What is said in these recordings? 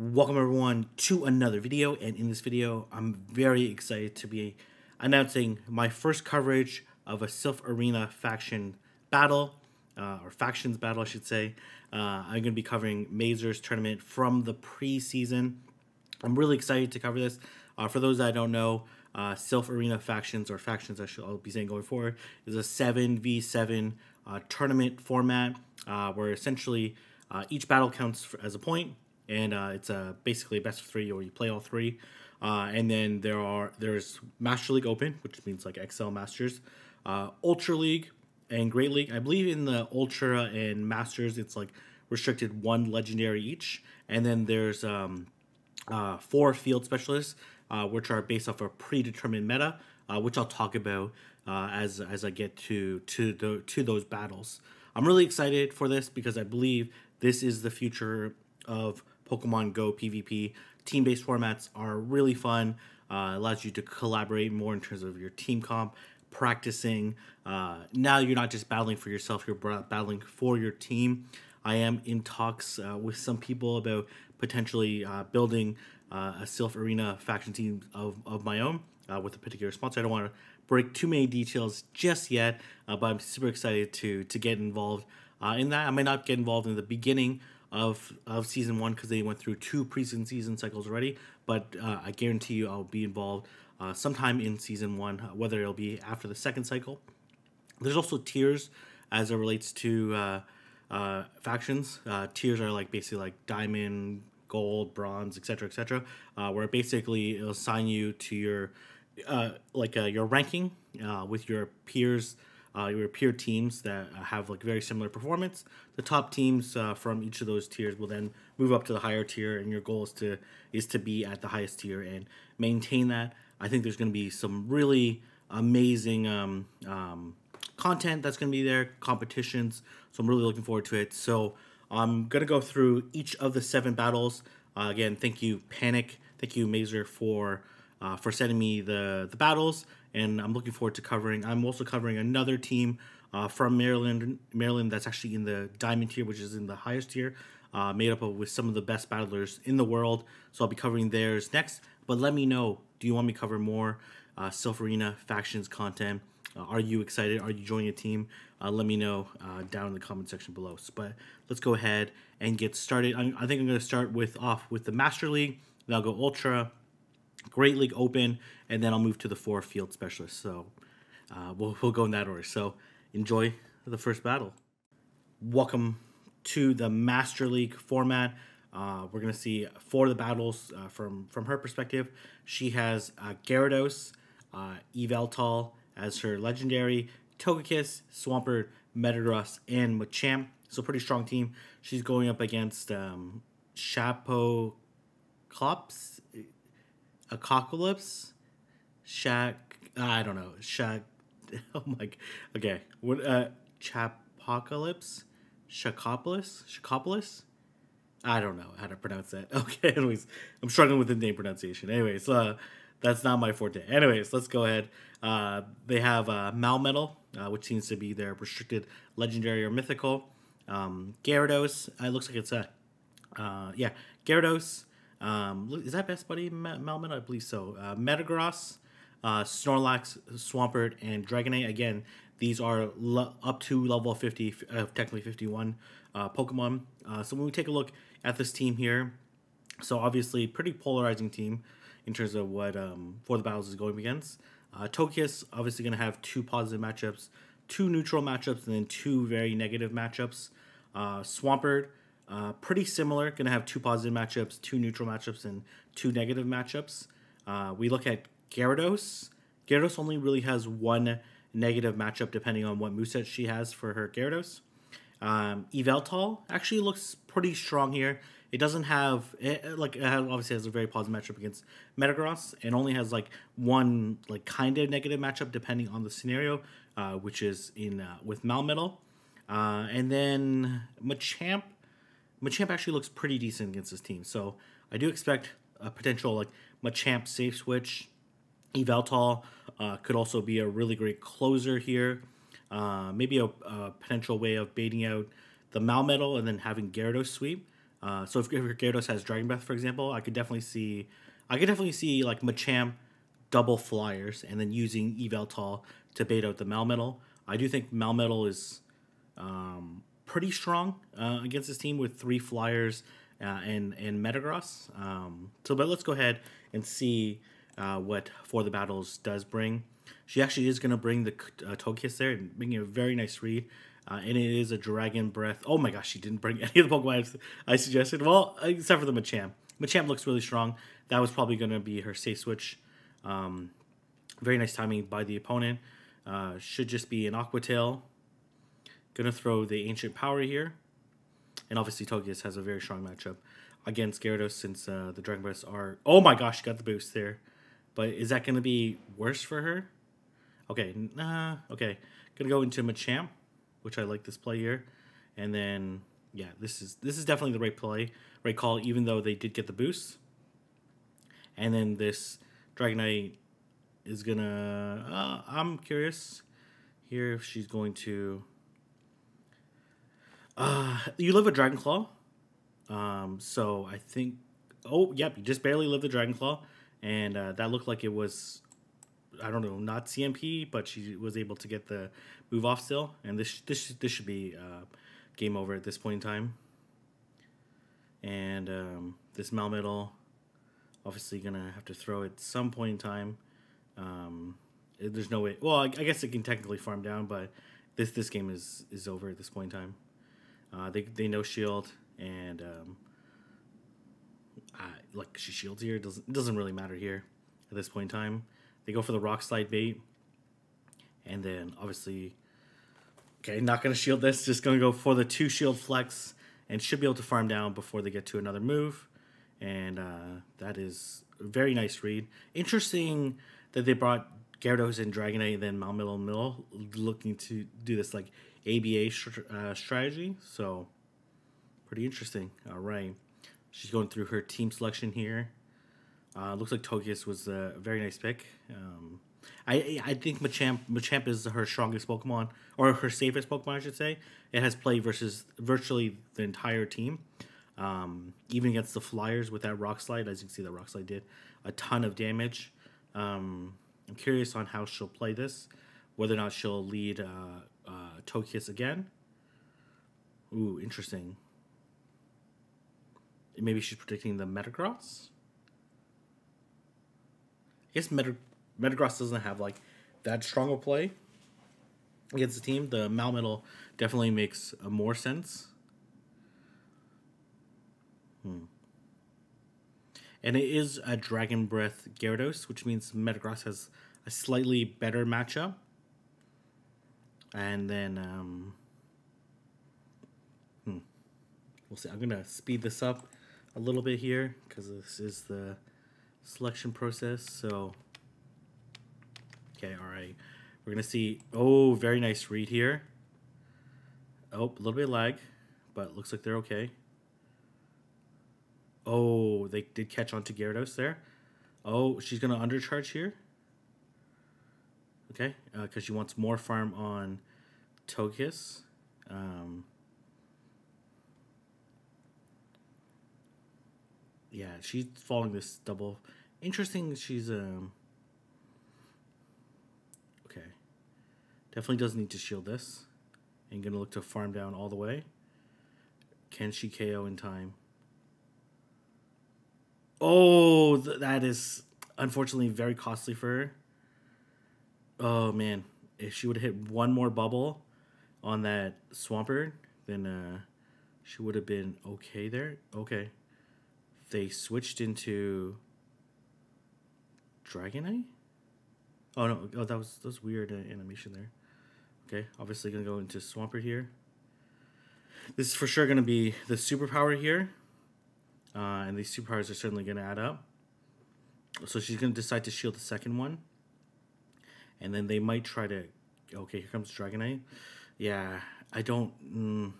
Welcome everyone to another video, and in this video I'm very excited to be announcing my first coverage of a Silph Arena faction battle, or factions battle I should say. I'm going to be covering Mazer's tournament from the preseason. I'm really excited to cover this. For those that don't know, Silph Arena factions, or factions I'll be saying going forward, is a 7v7 tournament format where essentially each battle counts as a point. And it's basically a best of three, or you play all three. And then there's Master League Open, which means like XL Masters, Ultra League, and Great League. I believe in the Ultra and Masters, it's like restricted one legendary each. And then there's 4 field specialists, which are based off a predetermined meta, which I'll talk about as I get to those battles. I'm really excited for this because I believe this is the future of Pokemon Go PvP. Team-based formats are really fun. Allows you to collaborate more in terms of your team comp, practicing. Now you're not just battling for yourself, you're battling for your team. I am in talks with some people about potentially building a Silph Arena faction team of my own with a particular sponsor. I don't want to break too many details just yet, but I'm super excited to get involved in that. I might not get involved in the beginning of season 1 because they went through 2 season cycles already, but I guarantee you I'll be involved sometime in season 1, whether it'll be after the 2nd cycle. There's also tiers as it relates to factions. Tiers are like basically like diamond, gold, bronze, etc., where basically it'll assign you to your your ranking with your peers. Your peer teams that have like very similar performance. The top teams from each of those tiers will then move up to the higher tier, and your goal is to be at the highest tier and maintain that. I think there's going to be some really amazing content that's going to be there, competitions. So I'm really looking forward to it. So I'm going to go through each of the 7 battles. Again, thank you Panic, thank you Mazer for sending me the battles, and I'm looking forward to covering. I'm also covering another team from Maryland that's actually in the Diamond tier, which is in the highest tier, made up with some of the best battlers in the world. So I'll be covering theirs next. But let me know, do you want me to cover more Silph Arena factions content? Are you excited? Are you joining a team? Let me know down in the comment section below. But let's go ahead and get started. I think I'm going to start off with the Master League. Then I'll go Ultra, Great League Open, and then I'll move to the 4 field specialists. So we'll go in that order. So enjoy the first battle. Welcome to the Master League format. We're going to see 4 of the battles from her perspective. She has Gyarados, Yveltal as her legendary, Togekiss, Swampert, Metagross, and Machamp. So pretty strong team. She's going up against Shapoclops, Apocalypse, I don't know, oh my, okay, what, Chapocalypse, Shacopolis, I don't know how to pronounce that. Okay, anyways, I'm struggling with the name pronunciation. Anyways, that's not my forte. Anyways, let's go ahead. They have Malmetal, which seems to be their restricted legendary or mythical. Gyarados, it looks like it's yeah, Gyarados. Is that Best Buddy Melman? I believe so. Metagross, Snorlax, Swampert, and Dragonite. Again, these are up to level 50, technically 51 Pokemon. So when we take a look at this team here, so obviously pretty polarizing team in terms of what for the battles is going against. Togekiss obviously going to have 2 positive matchups, 2 neutral matchups, and then 2 very negative matchups. Swampert, pretty similar, going to have 2 positive matchups, 2 neutral matchups, and 2 negative matchups. We look at Gyarados. Gyarados only really has 1 negative matchup depending on what moveset she has for her Gyarados. Yveltal actually looks pretty strong here. It doesn't have, obviously has a very positive matchup against Metagross, and only has like 1 kind of negative matchup depending on the scenario, which is in with Malmetal. And then Machamp actually looks pretty decent against this team. So I do expect a potential Machamp safe switch. Yveltal could also be a really great closer here. Maybe a potential way of baiting out the Malmetal and then having Gyarados sweep. So if Gyarados has Dragon Breath, for example, I could definitely see like Machamp double flyers and then using Yveltal to bait out the Melmetal. I do think Melmetal is pretty strong against this team with 3 flyers and Metagross. But let's go ahead and see what For the Battles does bring. She actually is going to bring the Togekiss there and making a very nice read. And it is a Dragon Breath. Oh my gosh, she didn't bring any of the Pokemon I suggested. Well, except for the Machamp. Machamp looks really strong. That was probably going to be her safe switch. Very nice timing by the opponent. Should just be an Aqua Tail. Going to throw the Ancient Power here. And obviously Togekiss has a very strong matchup against Gyarados since the Dragon Breaths are... Oh my gosh, got the boost there. But is that going to be worse for her? Okay, okay. Going to go into Machamp, which I like this play here. And then, yeah, this is definitely the right play, right call, even though they did get the boost. And then this Dragonite is going to... I'm curious here if she's going to... you live a Dragon Claw. So I think... Oh, yep, you just barely lived the Dragon Claw. And that looked like it was... I don't know, not CMP, but she was able to get the move off still. And this should be game over at this point in time. And this Melmetal, obviously going to have to throw it some point in time. There's no way... Well, I guess it can technically farm down, but this game is over at this point in time. They no shield, and like she shields here. It doesn't really matter here at this point in time. They go for the Rock Slide bait, and then obviously, okay, not going to shield this. Just going to go for the 2 shield flex, and should be able to farm down before they get to another move. And that is a very nice read. Interesting that they brought Gyarados and Dragonite, and then Melmetal and Mill, looking to do this like ABA strategy. So pretty interesting. All right, she's going through her team selection here. Looks like Togekiss was a very nice pick. I think Machamp is her strongest Pokemon, or her safest Pokemon, I should say. It has play versus virtually the entire team. Even against the Flyers with that Rock Slide, as you can see, the Rock Slide did a ton of damage. I'm curious on how she'll play this, whether or not she'll lead Togekiss again. Ooh, interesting. Maybe she's predicting the Metagross. I guess Metagross doesn't have like that strong a play against the team. The Melmetal definitely makes more sense. And it is a Dragon Breath Gyarados, which means Metagross has a slightly better matchup. And then we'll see. I'm gonna speed this up a little bit here because this is the selection process. So okay, all right, we're gonna see. Oh, very nice read here. Oh, a little bit of lag, but looks like they're okay. Oh, they did catch on to Gyarados there. Oh, she's gonna undercharge here. Okay, because she wants more farm on Togekiss. Yeah, she's following this double. Interesting, she's okay. Definitely doesn't need to shield this. And gonna look to farm down all the way. Can she KO in time? Oh, that is unfortunately very costly for her. Oh man, if she would have hit one more bubble on that Swampert, then she would have been okay there. Okay. They switched into Dragonite? Oh no, oh that was weird animation there. Okay, obviously gonna go into Swampert here. This is for sure gonna be the superpower here. And these superpowers are certainly gonna add up. So she's gonna decide to shield the second one. And then they might try to... Okay, here comes Dragonite. Yeah, I don't...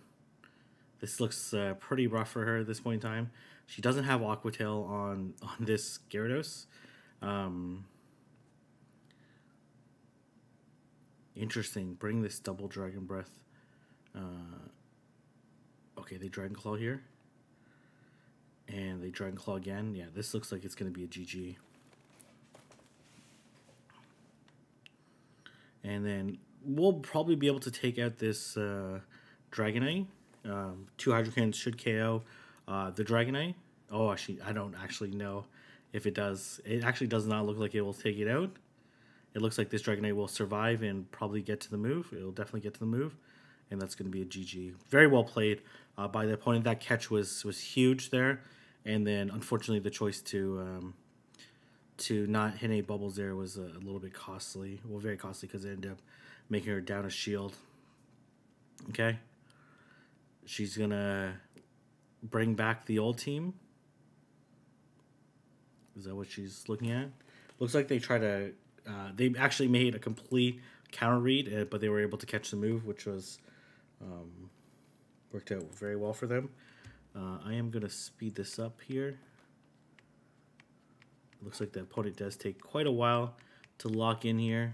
This looks pretty rough for her at this point in time. She doesn't have Aqua Tail on this Gyarados. Interesting. Bring this double Dragon Breath. Okay, they Dragon Claw here. And they Dragon Claw again. Yeah, this looks like it's going to be a GG. And then we'll probably be able to take out this Dragonite. 2 Hydro Cannons should KO the Dragonite. Oh, actually, I don't actually know if it does. It actually does not look like it will take it out. It looks like this Dragonite will survive and probably get to the move. It will definitely get to the move. And that's going to be a GG. Very well played by the opponent. That catch was huge there. And then, unfortunately, the choice to not hit any bubbles there was a little bit costly. Well, very costly because it ended up making her down a shield. Okay. She's going to bring back the old team. Is that what she's looking at? Looks like they try to... they actually made a complete counter read, but they were able to catch the move, which was... worked out very well for them. I am going to speed this up here. It looks like the opponent does take quite a while to lock in here.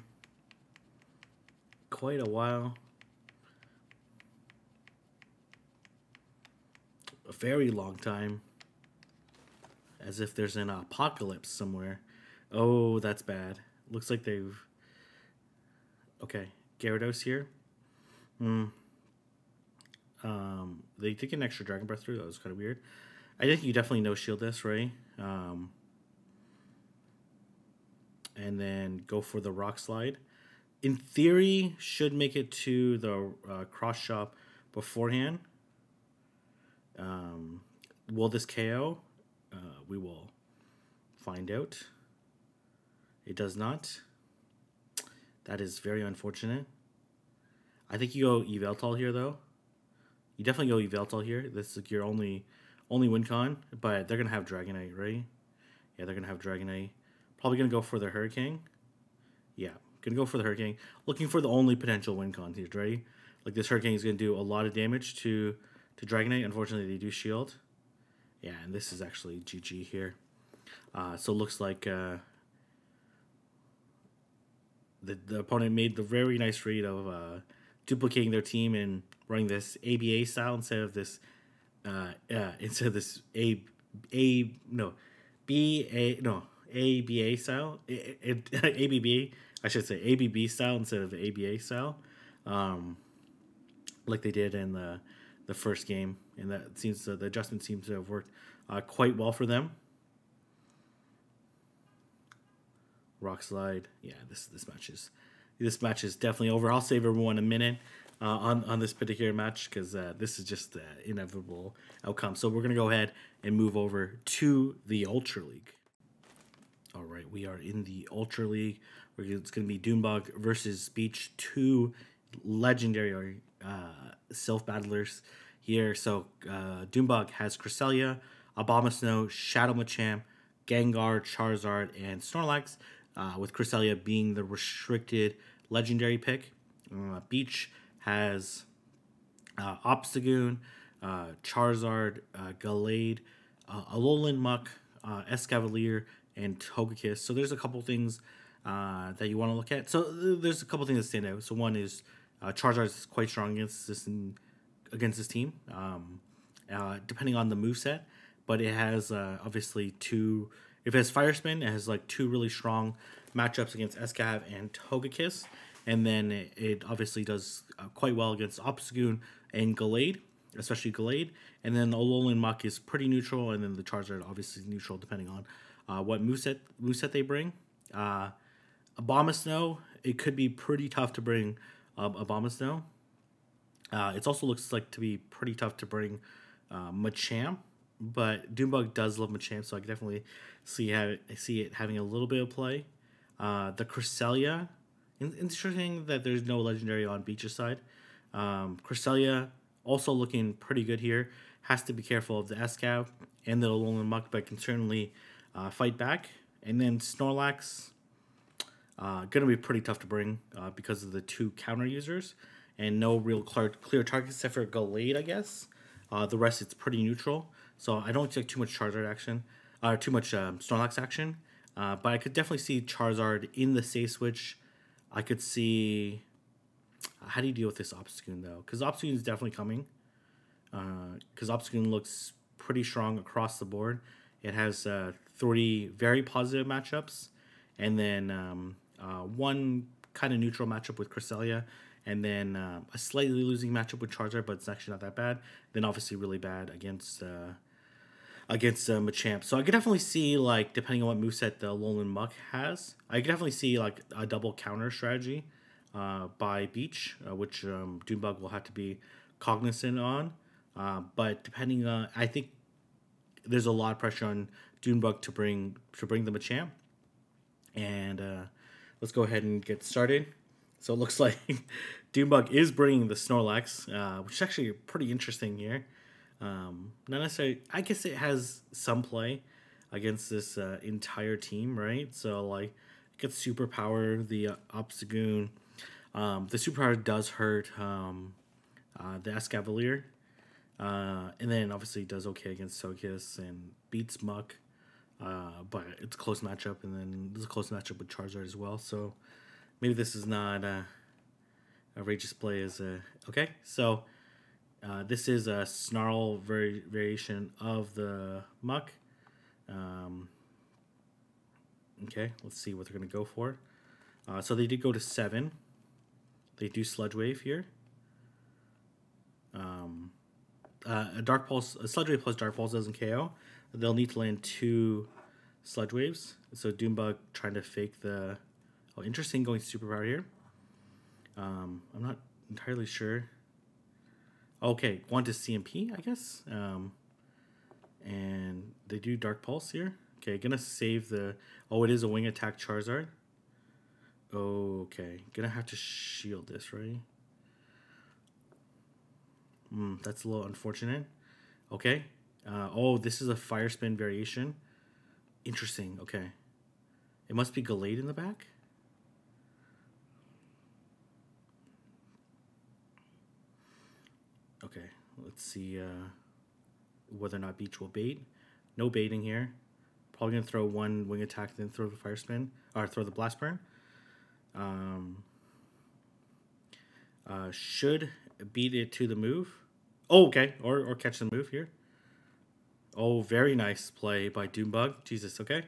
Quite a while. A very long time. As if there's an apocalypse somewhere. Oh, that's bad. Looks like they've... Okay, Gyarados here. They did get an extra Dragon Breath through. That was kind of weird. I think you definitely no-shield this, right? And then go for the Rock Slide. In theory, should make it to the Cross Shop beforehand. Will this KO? We will find out. It does not. That is very unfortunate. I think you go Yveltal here, though. You definitely go Yveltal here. This is like your only win con, but they're going to have Dragonite, right? Yeah, they're going to have Dragonite. Probably going to go for the Hurricane. Yeah, going to go for the Hurricane. Looking for the only potential win con here, right? Like this Hurricane is going to do a lot of damage to Dragonite. Unfortunately, they do shield. Yeah, and this is actually GG here. So it looks like the opponent made the very nice read of duplicating their team and running this ABA style instead of this ABA style. ABB, I should say ABB style instead of the ABA style, like they did in the first game, and that seems the adjustment seems to have worked quite well for them. Rock Slide, yeah. This match is definitely over. I'll save everyone a minute on this particular match because this is just the inevitable outcome. So we're gonna go ahead and move over to the Ultra League. All right, we are in the Ultra League. It's gonna be Doombog versus Beach, 2 legendary Silph battlers here. So Doombog has Cresselia, Abomasnow, Shadow Machamp, Gengar, Charizard, and Snorlax, with Cresselia being the restricted legendary pick. Beach has Obstagoon, Charizard, Gallade, Alolan Muck, Escavalier, and Togekiss. So there's a couple things that you want to look at. So there's a couple things that stand out. So one is Charizard is quite strong against this team, depending on the moveset. But it has obviously two. If it has Fire Spin, it has like 2 really strong matchups against Escav and Togekiss. And then it obviously does quite well against Obstagoon and Gallade, especially Gallade. And then the Alolan Muck is pretty neutral, and then the Charizard obviously neutral depending on what moveset they bring. Abomasnow, it could be pretty tough to bring Abomasnow. It also looks like to be pretty tough to bring Machamp, but Doombug does love Machamp, so I can definitely see it having a little bit of play. The Cresselia, interesting that there's no legendary on Beach's side. Cresselia also looking pretty good here. Has to be careful of the Escav and the Alolan Muck, but can certainly fight back. And then Snorlax, gonna be pretty tough to bring because of the 2 counter users and no real clear targets except for Gallade, I guess. The rest it's pretty neutral, so I don't expect too much Charizard action, or too much Snorlax action. But I could definitely see Charizard in the safe switch. I could see. How do you deal with this Obstagoon though? Because Obstagoon is definitely coming. Because Obstagoon looks pretty strong across the board. It has 3 very positive matchups, and then one kind of neutral matchup with Cresselia, and then a slightly losing matchup with Charizard, but it's actually not that bad. Then obviously really bad against Machamp. So I could definitely see, like, depending on what moveset the Alolan Muck has, I could definitely see like a double counter strategy by Beach, which Doonbug will have to be cognizant on. But depending on, I think there's a lot of pressure on Doonbug to bring the Machamp. And let's go ahead and get started. So it looks like Doonbug is bringing the Snorlax, which is actually pretty interesting here. Not necessarily, I guess it has some play against this entire team, right? So like, it gets superpower, the Obstagoon. The superpower does hurt the Escavalier. And then obviously does okay against Togekiss and beats Muck. But it's a close matchup, and then there's a close matchup with Charizard as well. So maybe this is not outrageous play as okay. So this is a Snarl variation of the Muck. Okay, let's see what they're gonna go for. So they did go to 7. They do Sludge Wave here. A Dark Pulse, a Sludge Wave plus Dark Pulse doesn't KO. They'll need to land 2 Sludge Waves. So Doonbug trying to fake the... Oh, interesting, going superpower here. I'm not entirely sure. Okay, want to CMP, I guess. And they do Dark Pulse here. Okay, gonna save the... Oh, it is a Wing Attack Charizard. Okay, gonna have to shield this, right? That's a little unfortunate. Okay. Oh, this is a Fire Spin variation. Interesting. Okay. It must be Gallade in the back. Okay. Let's see whether or not Beach will bait. No baiting here. Probably going to throw 1 Wing Attack, then throw the Fire Spin. Or throw the Blast Burn. Should beat it to the move. Oh, okay. Or catch the move here. Oh, very nice play by Doonbug. Jesus, okay.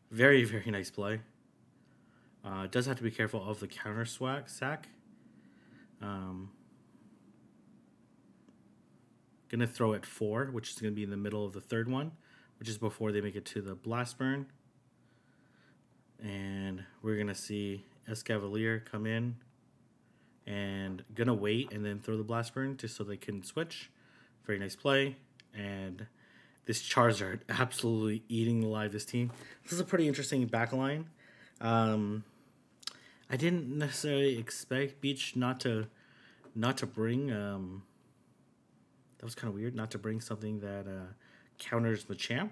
Very, very nice play. Does have to be careful of the counter sack. Gonna throw at 4, which is gonna be in the middle of the 3rd one, which is before they make it to the Blast Burn. And we're gonna see Escavalier come in and gonna wait and then throw the Blast Burn just so they can switch. Very nice play. And this Charizard absolutely eating alive this team. This is a pretty interesting backline. I didn't necessarily expect Beach not to bring. That was kind of weird, not to bring something that counters Machamp.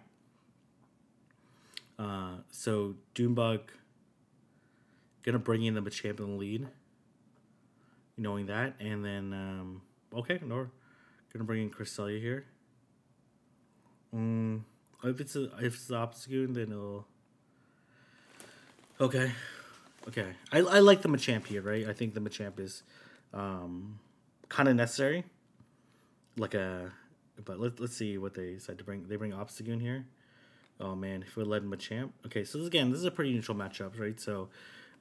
So Doonbug gonna bring in the Machamp in the lead, knowing that, and then okay, no, gonna bring in Cresselia here. If it's the Obstagoon, then it'll... Okay. I like the Machamp here, right? I think the Machamp is kind of necessary. But let's see what they decide to bring. They bring Obstagoon here. Oh man, if we led Machamp. Okay, so this is a pretty neutral matchup, right? So,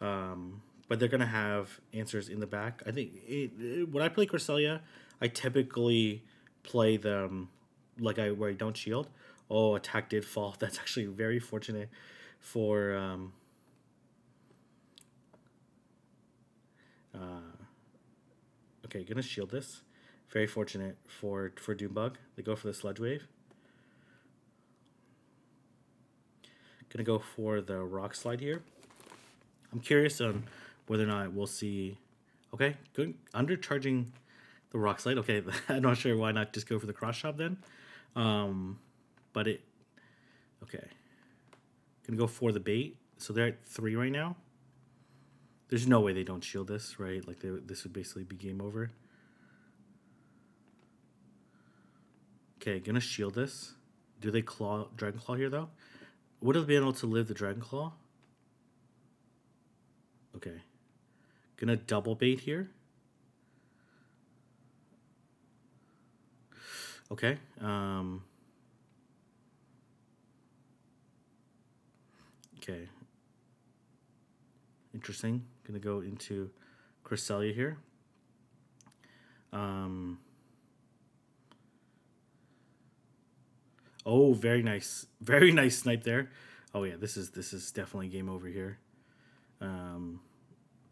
but they're gonna have answers in the back. I think when I play Cresselia, I typically play them where I don't shield. Oh, attack did fall. That's actually very fortunate for okay, gonna shield this. Very fortunate for Doonbug. They go for the Sludge Wave. Gonna go for the Rock Slide here. I'm curious on whether or not we'll see... Okay, good. Undercharging the Rock Slide. Okay, I'm not sure why not just go for the Cross Chop then. But it... Okay. Gonna go for the bait. So they're at 3 right now. There's no way they don't shield this, right? Like, this would basically be game over. Okay, gonna shield this. Do they Dragon Claw here, though? Would have been able to live the Dragon Claw. Okay. Gonna double bait here. Okay. Okay. Interesting. Gonna go into Cresselia here. Oh, very nice. Very nice snipe there. Oh yeah, this is definitely game over here.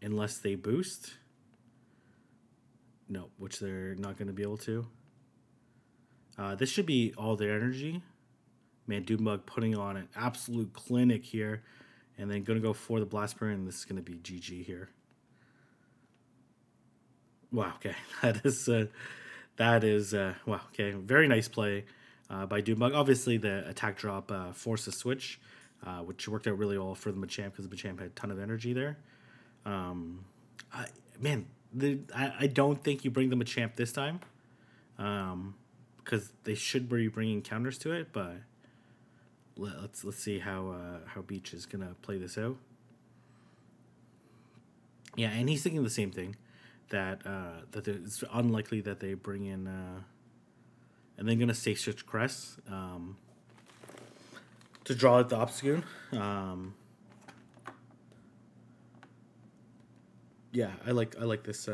Unless they boost. No, which they're not going to be able to. This should be all their energy. Man, Doombug putting on an absolute clinic here. And then going to go for the Blast Burn, and this is going to be GG here. Wow, okay. That is wow, okay. Very nice play by Doombug. Obviously, the attack drop forced a switch, which worked out really well for the Machamp because the Machamp had a ton of energy there. Man, I don't think you bring the Machamp this time, because they should be bringing counters to it. But let's see how Beach is gonna play this out. Yeah, and he's thinking the same thing, that it's unlikely that they bring in, and then gonna Safe Switch Crest to draw out the Obstagoon. Yeah, I like this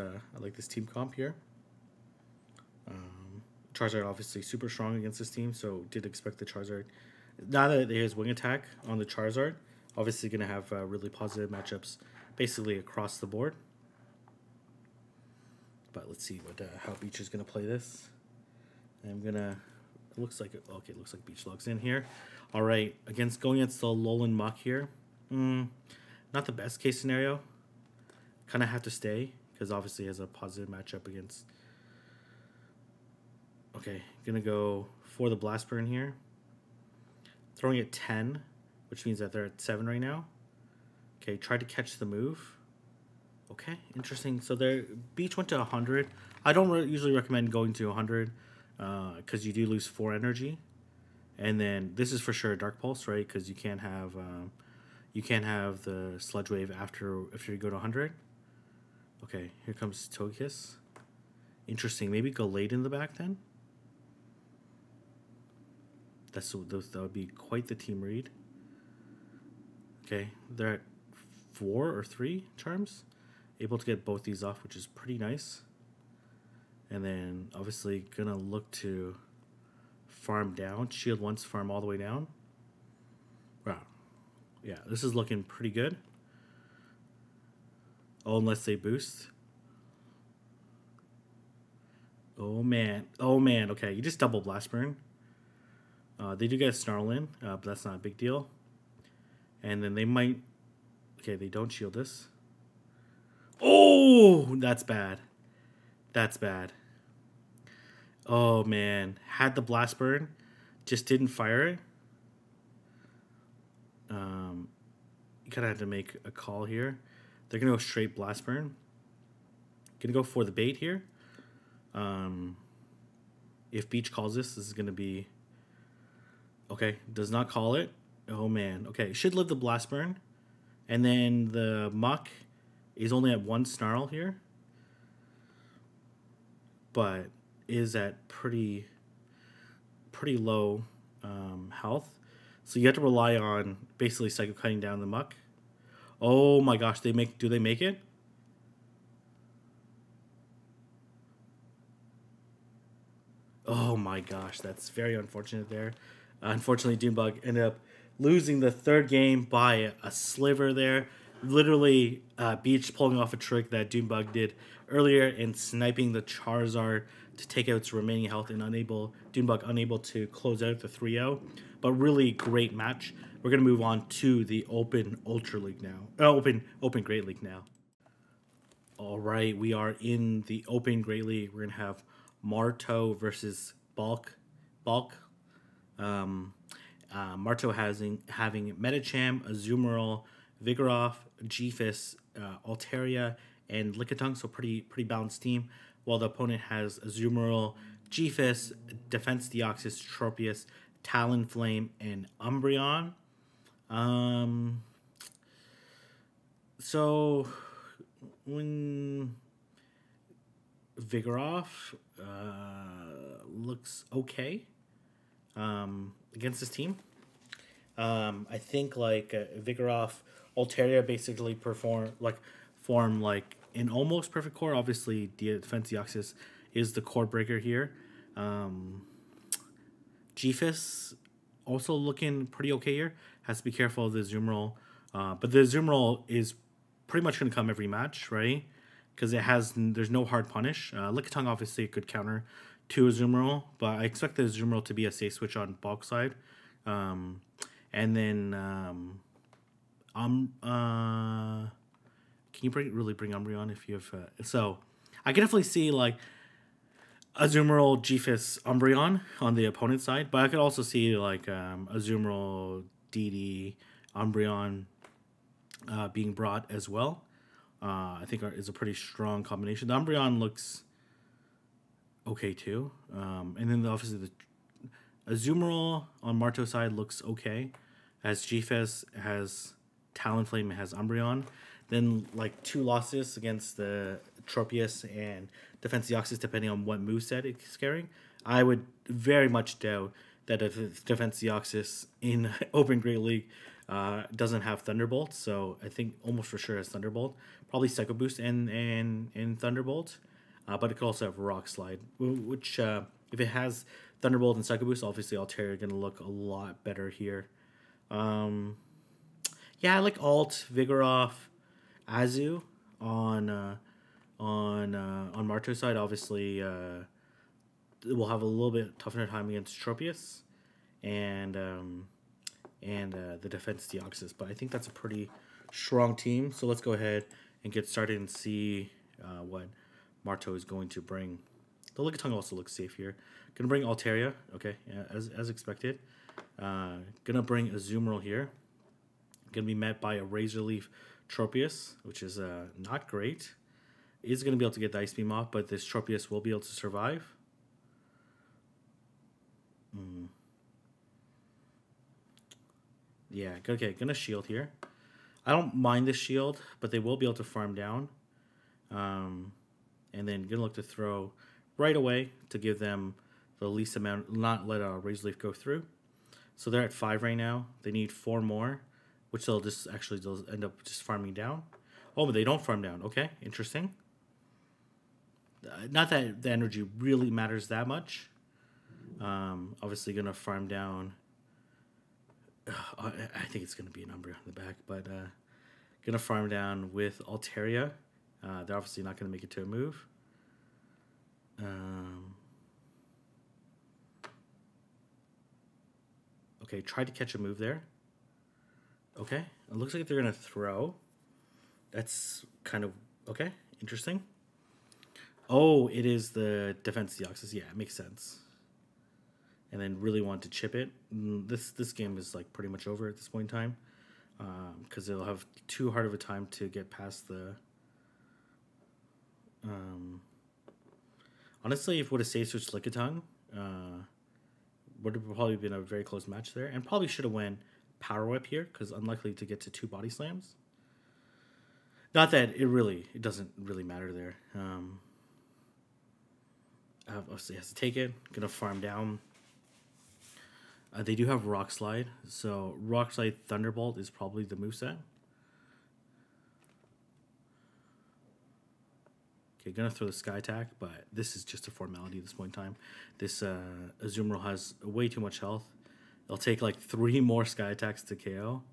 team comp here. Charizard obviously super strong against this team, so did expect the Charizard. Now that he has Wing Attack on the Charizard, obviously going to have really positive matchups basically across the board. But let's see what how Beach is going to play this. I'm gonna. It looks like okay. It looks like Beach logs in here. All right, going against the Alolan Muck here. Not the best case scenario. Kind of have to stay because obviously has a positive matchup against. Okay, gonna go for the Blast Burn here. Throwing at 10, which means that they're at 7 right now. Okay, tried to catch the move. Okay, interesting. So their Beach went to 100. I don't usually recommend going to 100 because you do lose 4 energy. And then this is for sure a Dark Pulse, right? Because you can't have the Sludge Wave if you go to 100. Okay, here comes Togekiss. Interesting. Maybe go late in the back then. That would be quite the team read. Okay, they're at 4 or 3 charms. Able to get both these off, which is pretty nice. And then obviously gonna look to farm down. Shield once, farm all the way down. Wow. Yeah, this is looking pretty good. Oh, unless they boost. Oh man. Oh man. Okay, you just double Blast Burn. They do get a Snarl in, but that's not a big deal. And then they might... Okay, they don't shield this. Oh, that's bad. That's bad. Oh, man. Had the Blast Burn, just didn't fire it. You kind of had to make a call here. They're going to go straight Blast Burn. Going to go for the bait here. If Beach calls this is going to be... Okay, does not call it. Oh, man. Okay, should live the Blast Burn. And then the Muck is only at 1 Snarl here. But is at pretty low health. So you have to rely on basically Psycho cutting down the Muck. Oh my gosh, do they make it? Oh my gosh, that's very unfortunate there. Unfortunately, Doombug ended up losing the 3rd game by a sliver there. Literally, Beach pulling off a trick that Doombug did earlier and sniping the Charizard to take out its remaining health and Doombug unable to close out the 3-0. But really great match. We're going to move on to the Open Ultra League now. Open Great League now. All right, we are in the Open Great League. We're going to have Marto versus Bulk. Marto having Medicham, Azumarill, Vigoroth, Jephus, Altaria, and Liquiton, so pretty balanced team. While the opponent has Azumarill, Jephus, Defense Deoxys, Tropius, Talonflame, and Umbreon. So when Vigoroth looks okay against this team. I think like Vigoroth, Altaria basically form like an almost perfect core. Obviously, Defense Deoxys is the core breaker here. Gfis also looking pretty okay here. Has to be careful of the Azumarill. But the Azumarill is pretty much going to come every match, right? Because there's no hard punish. Liquiton obviously could counter to Azumarill, but I expect the Azumarill to be a safe switch on bulk side. And then can you really bring Umbreon if you have so I can definitely see like Azumarill, Gfis, Umbreon on the opponent's side, but I could also see like Azumarill, DD, Umbreon being brought as well. I think is a pretty strong combination. The Umbreon looks okay too, and then obviously the Azumarill on Marto's side looks okay, as Gfis has Talonflame, has Umbreon. Then like 2 losses against the Tropius and Defense Deoxys, depending on what moveset it's carrying. I would very much doubt that if Defense Deoxys in Open Great League doesn't have Thunderbolt, so I think almost for sure has Thunderbolt. Probably Psycho Boost and Thunderbolt, but it could also have Rock Slide, which if it has Thunderbolt and Psycho Boost, obviously Altaria are going to look a lot better here. Yeah, I like Alt, Vigoroth, Azu on Marto's side. Obviously, we'll have a little bit tougher time against Tropius and the Defense Deoxys, but I think that's a pretty strong team. So let's go ahead and get started and see what Marto is going to bring. The Liquiton also looks safe here. Gonna bring Altaria, okay, yeah, as expected. Gonna bring Azumarill here. Gonna be met by a Razor Leaf Tropius, which is not great. Is gonna be able to get the Ice Beam off, but this Tropius will be able to survive. Yeah, okay, gonna shield here. I don't mind this shield, but they will be able to farm down. And then gonna look to throw right away to give them the least amount, not let a Razor Leaf go through. So they're at 5 right now. They need 4 more, which they'll end up just farming down. Oh, but they don't farm down. Okay, interesting. Not that the energy really matters that much. Obviously gonna farm down. I think it's gonna be an Umbreon in the back, but gonna farm down with Altaria. They're obviously not gonna make it to a move. Okay, try to catch a move there. Okay, it looks like they're gonna throw. That's kind of okay, interesting. Oh, it is the Defense Deoxys. Yeah, it makes sense. And then really want to chip it. This game is like pretty much over at this point in time, because they'll have too hard of a time to get past the. Honestly, if it would have safe switched Liquiton, would have probably been a very close match there, and probably should have went Power Whip here because unlikely to get to 2 body slams. Not that it doesn't really matter there. Obviously has to take it. Gonna farm down. They do have Rock Slide, so Rock Slide Thunderbolt is probably the moveset. Okay, gonna throw the Sky Attack, but this is just a formality at this point in time. This Azumarill has way too much health. It'll take like 3 more Sky Attacks to KO.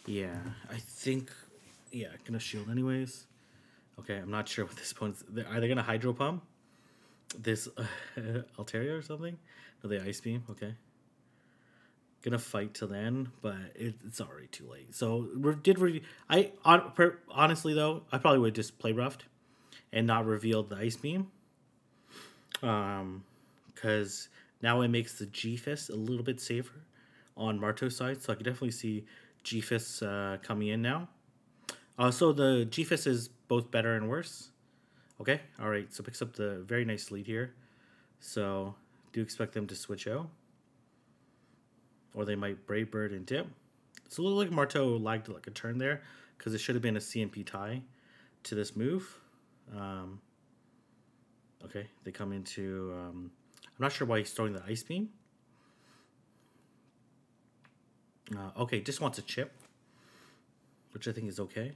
Yeah, I think, yeah, gonna shield anyways. Okay, I'm not sure what this opponent's... Are they gonna Hydro Pump this Altaria or something? No, they Ice Beam, okay. Gonna fight till then, but it's already too late. So honestly though, I probably would just play roughed and not revealed the Ice Beam, because now it makes the Gfis a little bit safer on Marto's side. So I could definitely see Gfis coming in now. So the Gfis is both better and worse. Okay, all right. So picks up the very nice lead here. So do expect them to switch out. Or they might Brave Bird and dip. It's a little like Marto lagged like a turn there, because it should have been a CMP tie to this move. Okay, they come into... I'm not sure why he's throwing the Ice Beam. Okay, just wants a chip, which I think is okay.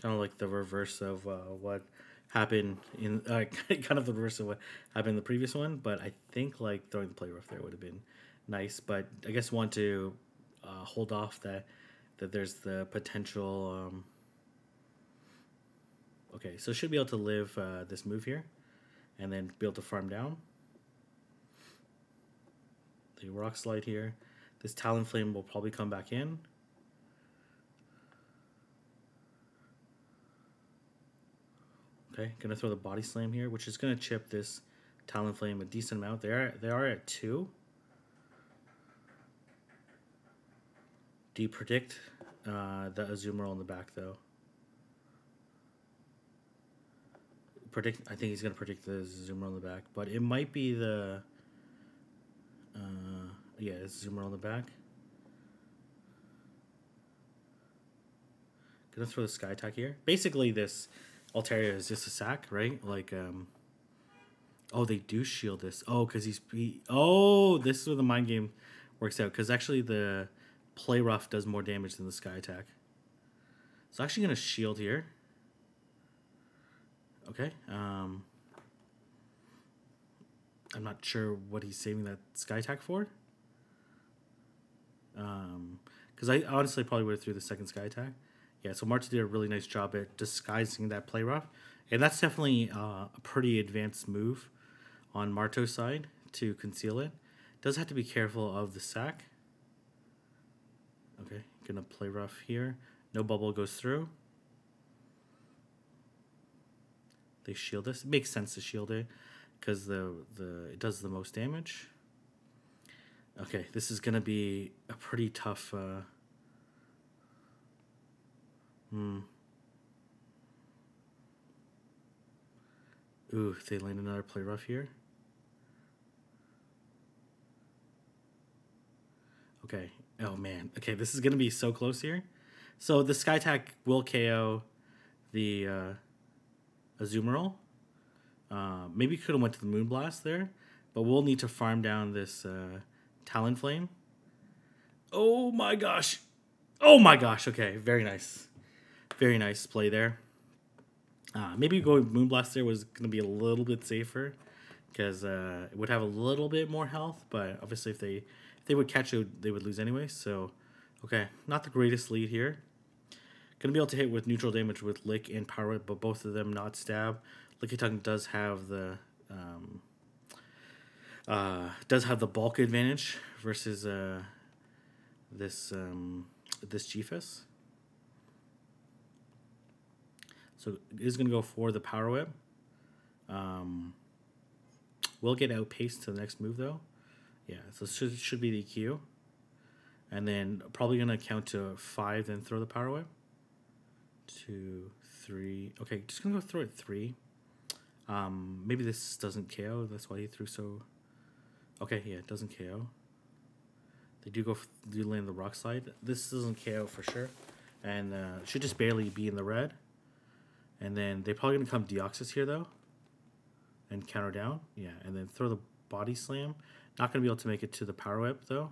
Kind of like the reverse of what happened in... kind of the reverse of what happened in the previous one, but I think like throwing the Play Rough there would have been nice. But I guess want to hold off that there's the potential... okay, so should be able to live this move here, and then be able to farm down. The Rock Slide here. This Talonflame will probably come back in. Okay, gonna throw the Body Slam here, which is gonna chip this Talonflame a decent amount. They are at 2. Do you predict the Azumarill in the back though? I think he's gonna predict the Azumarill in the back, but it might be the yeah, it's Azumarill in the back. Gonna throw the Sky Attack here. Basically, this Altaria is just a sack, right? Like, oh, they do shield this. Oh, because oh, this is where the mind game works out. Because actually, the Play Rough does more damage than the Sky Attack. So actually gonna shield here. Okay. I'm not sure what he's saving that Sky Attack for. Because I honestly probably would have threw the second Sky Attack. Yeah, so Marta did a really nice job at disguising that Play Rough. And that's definitely a pretty advanced move on Marto's side to conceal it. Does have to be careful of the sack. Okay, gonna Play Rough here. No bubble goes through. They shield this. It makes sense to shield it because it does the most damage. Okay, this is gonna be a pretty tough. Ooh, they land another Play Rough here. Okay. Oh man. Okay, this is gonna be so close here. So the Sky Attack will KO the Azumarill. Maybe could have went to the Moonblast there, but we'll need to farm down this Talonflame. Oh my gosh. Oh my gosh. Okay, very nice. Very nice play there. Maybe going Moonblast there was going to be a little bit safer because it would have a little bit more health, but obviously if they would catch it, they would lose anyway. So, okay, not the greatest lead here. Going to be able to hit with neutral damage with Lick and Power Whip, but both of them not stab. Liquiton does have the bulk advantage versus this G-Fist. So it is going to go for the Power Whip. We'll get outpaced to the next move though. Yeah, so it should be the EQ. And then probably going to count to 5, then throw the Power Whip. 2, 3. Okay, just going to go throw it 3. Maybe this doesn't KO. That's why he threw so... Okay, yeah, it doesn't KO. They do land the Rock Slide. This doesn't KO for sure. And should just barely be in the red. And then they're probably going to come Deoxys here, though. And counter down. Yeah, and then throw the Body Slam. Not going to be able to make it to the Power Whip, though.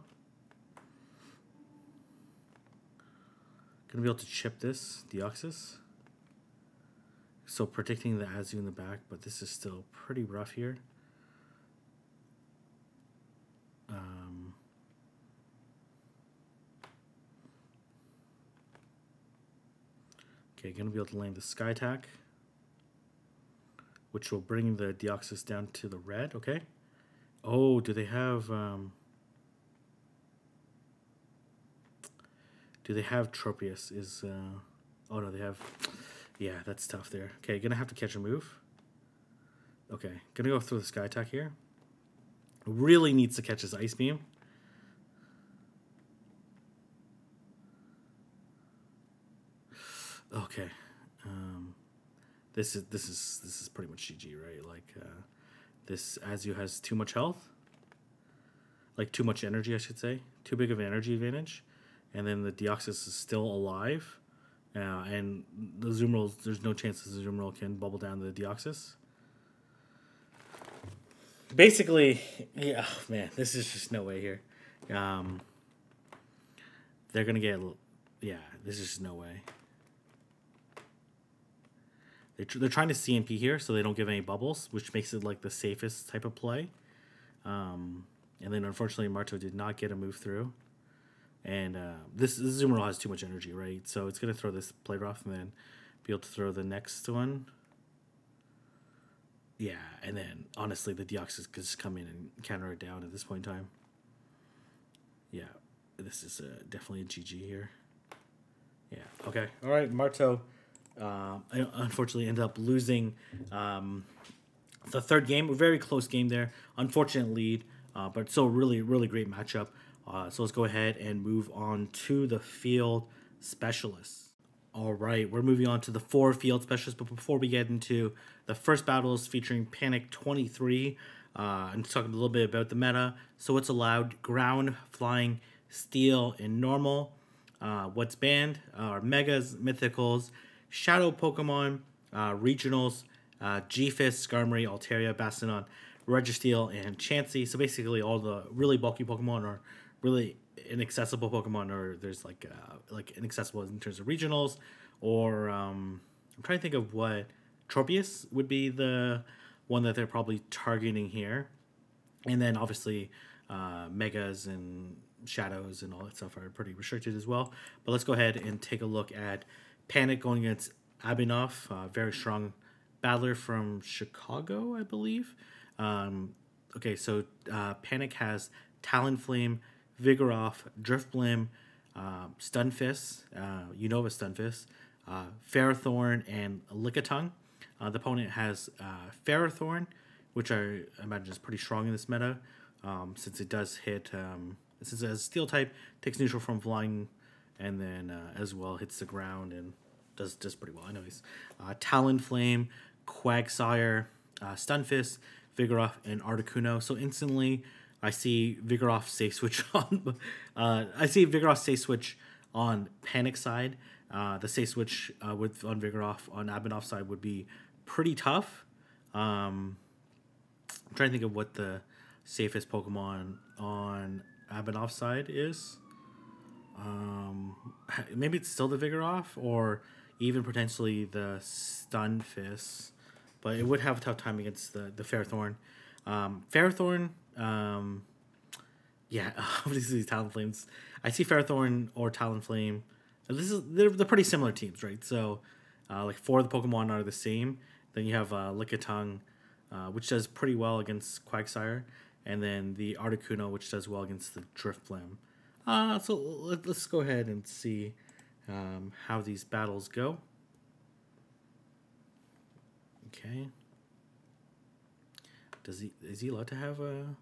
Going to be able to chip this Deoxys. So predicting the Azu in the back, but this is still pretty rough here. Okay, going to be able to land the Sky Attack, which will bring the Deoxys down to the red. Okay. Oh, do they have Tropius? Oh no, they have. Yeah, that's tough there. Okay, gonna have to catch a move. Okay, gonna go through the Sky Attack here. Really needs to catch his Ice Beam. Okay, this is pretty much GG, right? Like this Azu has too much health, like too much energy, I should say. Too big of an energy advantage, and then the Deoxys is still alive. And the Azumarill, there's no chance the Azumarill can bubble down the Deoxys. basically, yeah, oh, man, this is just no way here. They're going to get, yeah, this is just no way. They're trying to CMP here so they don't give any bubbles, which makes it like the safest type of play. And then unfortunately Marto did not get a move through. And this Zoomerl has too much energy, right? So it's going to throw this play rough and then be able to throw the next one. Yeah, and then honestly the Deoxys could just come in and counter it down at this point in time. Yeah, this is definitely a GG here. Yeah, okay. All right, Marto unfortunately ended up losing the third game. A very close game there. Unfortunate lead, but still really, really great matchup. So let's go ahead and move on to the field specialists. All right, we're moving on to the 4 field specialists, but before we get into the first battles featuring Panic 23, I'm talking a little bit about the meta. So what's allowed: ground, flying, steel, and normal. What's banned are Megas, Mythicals, Shadow Pokemon, Regionals, G-Fist, Skarmory, Altaria, Bastiodon, Registeel, and Chansey. So basically all the really bulky Pokemon are really inaccessible Pokemon, or there's like inaccessible in terms of regionals, or I'm trying to think of what Tropius would be the one that they're probably targeting here. And then obviously Megas and Shadows and all that stuff are pretty restricted as well. But let's go ahead and take a look at Panic going against Abinoff, very strong battler from Chicago, I believe. Okay, so Panic has Talonflame, Vigoroth, Drifblim, Stunfisk, Unova Stunfisk, Ferrothorn, and Liquiton. The opponent has Ferrothorn, which I imagine is pretty strong in this meta, since it does hit, since it has Steel type, takes neutral from flying, and then as well hits the ground and does pretty well. Anyways, Talonflame, Quagsire, Stunfisk, Vigoroth, and Articuno. So instantly, I see Vigoroth safe switch on. I see Vigoroth safe switch on Panic side. The safe switch on Vigoroth on Abinoff side would be pretty tough. I'm trying to think of what the safest Pokemon on Abinoff side is. Maybe it's still the Vigoroth, or even potentially the Stunfisk, but it would have a tough time against the Ferrothorn. Ferrothorn, yeah, obviously these Talonflames. I see Ferrothorn or Talonflame. They're pretty similar teams, right? So, like 4 of the Pokemon are the same. Then you have Lickitung, which does pretty well against Quagsire, and then the Articuno, which does well against the Drifblim. So let's go ahead and see how these battles go. Okay. Is he allowed to have a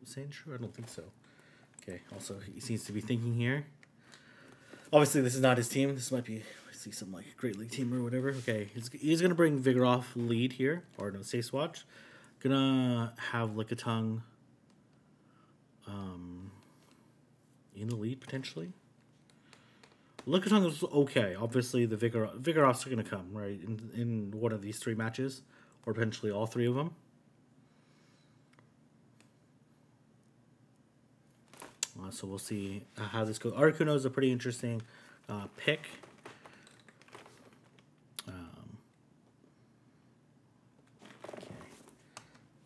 Sandshrew? I don't think so. Okay. Also, he seems to be thinking here. Obviously, this is not his team. This might be, I see some like Great League team or whatever. Okay, he's gonna bring Vigoroth lead here, or no, Safe Swatch. Gonna have Lickitung in the lead potentially. Lickitung is okay. Obviously, the Vigoroths are gonna come right in one of these 3 matches, or potentially all 3 of them. So we'll see how this goes. Articuno is a pretty interesting pick. Okay.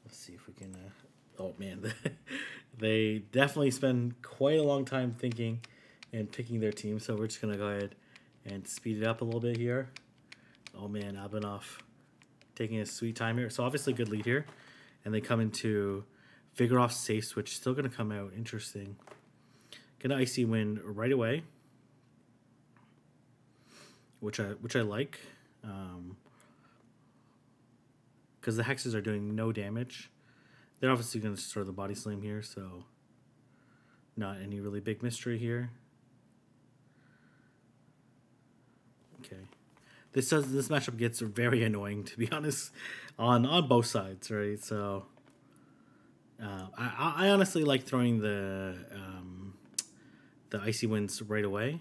Let's see if we can... oh, man. They definitely spend quite a long time thinking and picking their team. So we're just going to go ahead and speed it up a little bit here. Oh, man. Abinoff taking a sweet time here. So obviously good lead here. And they come into Vigoroth safe switch. Still going to come out. Interesting. Gonna Icy Wind right away, which I like, because the hexes are doing no damage. They're obviously gonna store the Body Slam here, so not any really big mystery here. Okay, this matchup gets very annoying, to be honest, on both sides, right? So I honestly like throwing the Icy Winds right away,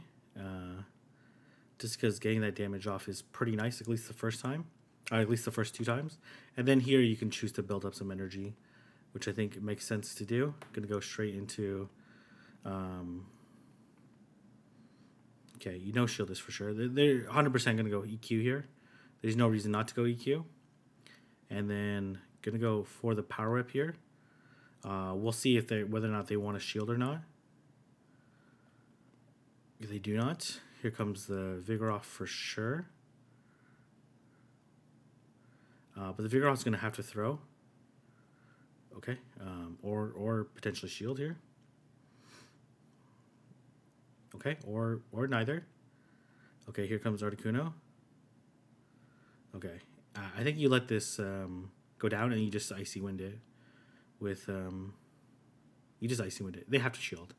just because getting that damage off is pretty nice, at least the first time, or at least the first 2 times. And then here you can choose to build up some energy which I think makes sense to do. Going to go straight into... okay, you know shield this for sure. They're 100% going to go EQ here. There's no reason not to go EQ. And then going to go for the power whip here. We'll see if they whether or not they want to shield or not. If they do not, here comes the Vigoroth for sure. But the Vigoroth's going to have to throw. Okay, or potentially shield here. Okay, or neither. Okay, here comes Articuno. Okay, I think you let this go down and you just Icy Wind it with you just Icy Wind it. They have to shield.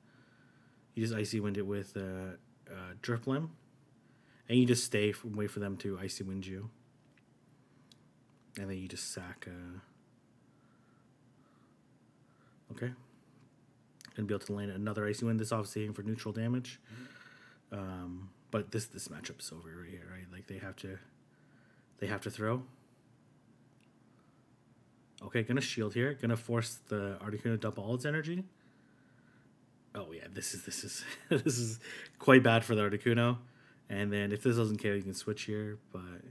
You just Icy Wind it with Driplim, and you just stay and wait for them to Icy Wind you, and then you just sack. Okay, gonna be able to land another Icy Wind. This obviously aiming for neutral damage, but this matchup is over right here, right? Like they have to throw. Okay, gonna shield here. Gonna force the Articuno to dump all its energy. Oh yeah, this is this is quite bad for the Articuno. And then if this doesn't KO, you can switch here. But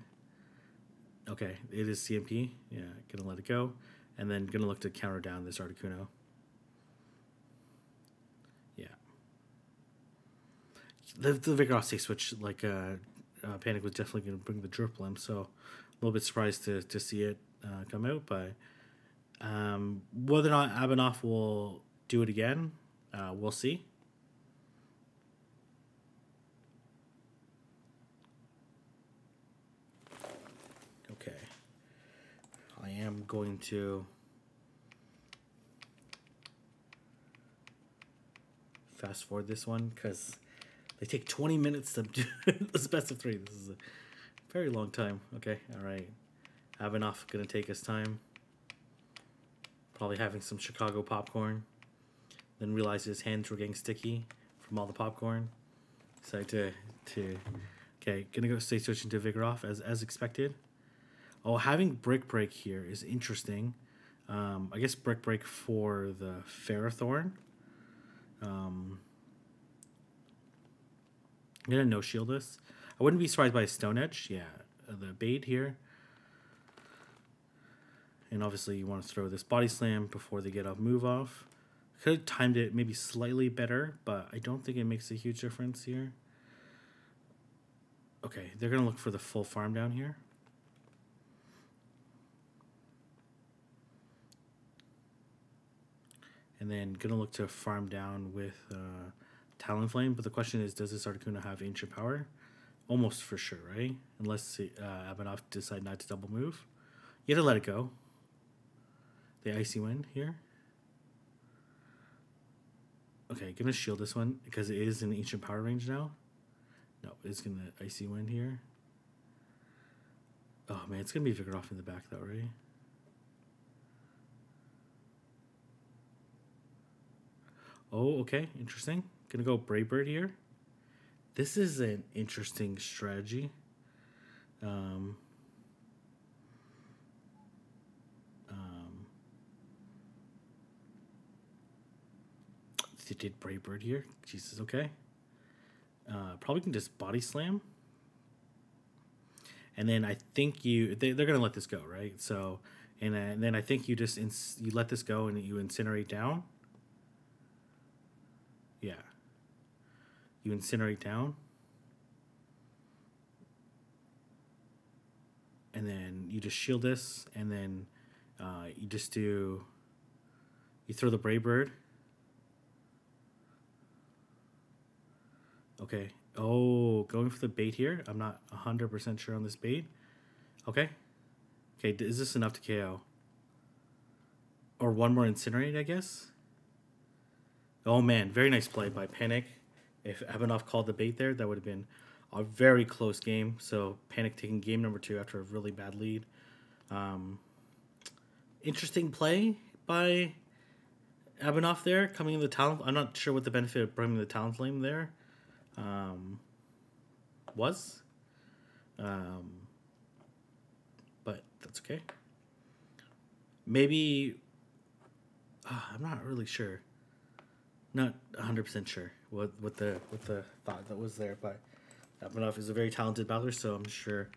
okay, it is CMP. Yeah, gonna let it go, and then gonna look to counter down this Articuno. Yeah, the Vigoroth safe switch like Panic was definitely gonna bring the Driplim, so a little bit surprised to see it come out, but. Whether or not Abenoff will do it again, we'll see. Okay. I am going to fast forward this one because they take 20 minutes to do this best of 3. This is a very long time. Okay, all right. Abenoff going to take his time. Probably having some Chicago popcorn. Then realized his hands were getting sticky from all the popcorn. Decided to okay, gonna go stay switching to Vigoroth as expected. Oh, having Brick Break here is interesting. I guess Brick Break for the Ferrothorn. I'm gonna no shield this. I wouldn't be surprised by a Stone Edge. Yeah, the bait here. And obviously you want to throw this Body Slam before they get a move off. Could have timed it maybe slightly better, but I don't think it makes a huge difference here. Okay, they're going to look for the full farm down here. And then going to look to farm down with Talonflame. But the question is, does this Articuno have Ancient Power? Almost for sure, right? Unless Abenoff decide not to double move. You have to let it go. The Icy Wind here. Okay, gonna shield this one because it is in Ancient Power range now. No, it's gonna Icy Wind here. Oh man, it's gonna be Vigoroth in the back though, right? Oh, okay, interesting. Gonna go Brave Bird here. This is an interesting strategy. They did Brave Bird here. Jesus, okay. Probably can just Body Slam. And then I think they're going to let this go, right? So, and then I think you just you let this go and you incinerate down. Yeah. You incinerate down. And then you just shield this. And then you just you throw the Brave Bird. Okay. Oh, going for the bait here. I'm not 100% sure on this bait. Okay. Okay, is this enough to KO? Or one more Incinerate, I guess? Oh, man. Very nice play by Panic. If Abenoff called the bait there, that would have been a very close game. So, Panic taking game number 2 after a really bad lead. Interesting play by Abenoff there, coming in the Talon. I'm not sure what the benefit of bringing the Talonflame there was. But that's okay. Maybe I'm not really sure. Not 100% sure what the thought that was there, but Abhinav is a very talented battler, so I'm sure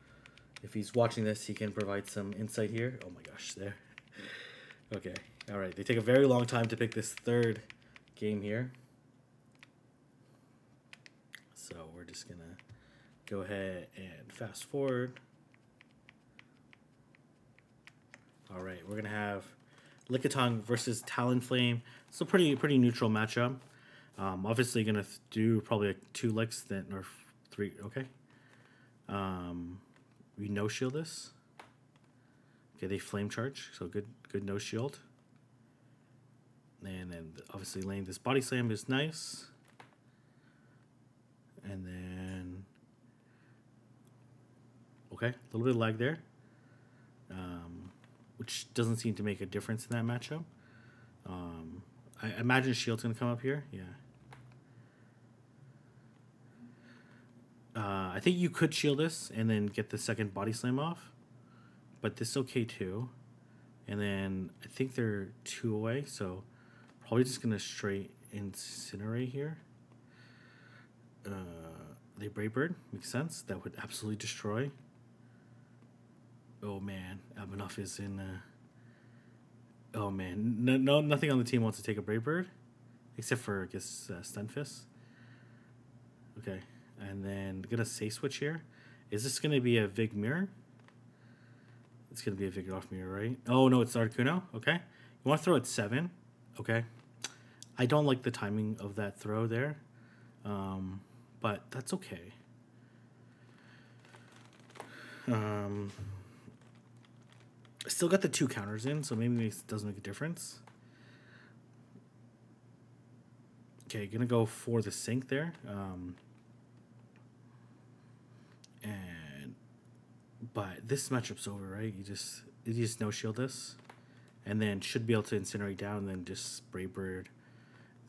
if he's watching this, he can provide some insight here. Oh my gosh, there. Okay, all right. They take a very long time to pick this third game here. So we're just going to go ahead and fast forward. All right, we're going to have Liquiton versus Talonflame. It's a pretty neutral matchup. Obviously going to do probably like 2 licks then, or 3, okay. We no shield this. Okay, they flame charge, so good no shield. And then obviously laying this body slam is nice. And then okay, a little bit of lag there. Which doesn't seem to make a difference in that matchup. I imagine shield's gonna come up here, yeah. I think you could shield this and then get the second body slam off, but this is okay too. And then I think they're 2 away, so probably just gonna straight incinerate here. They Brave Bird, makes sense. That would absolutely destroy. Oh man, Abhinav is in. Oh man, no, nothing on the team wants to take a Brave Bird, except for I guess Stunfisk. Okay. And then gonna say switch here. Is this gonna be a Vig Mirror? It's gonna be a Vigoroth Mirror, right? Oh no, it's Articuno. Okay. You want to throw at 7. Okay. I don't like the timing of that throw there. But that's okay. Still got the 2 counters in, so maybe it doesn't make a difference. Okay, gonna go for the sync there. But this matchup's over, right? You just no shield this, and then should be able to incinerate down, and then just Brave Bird.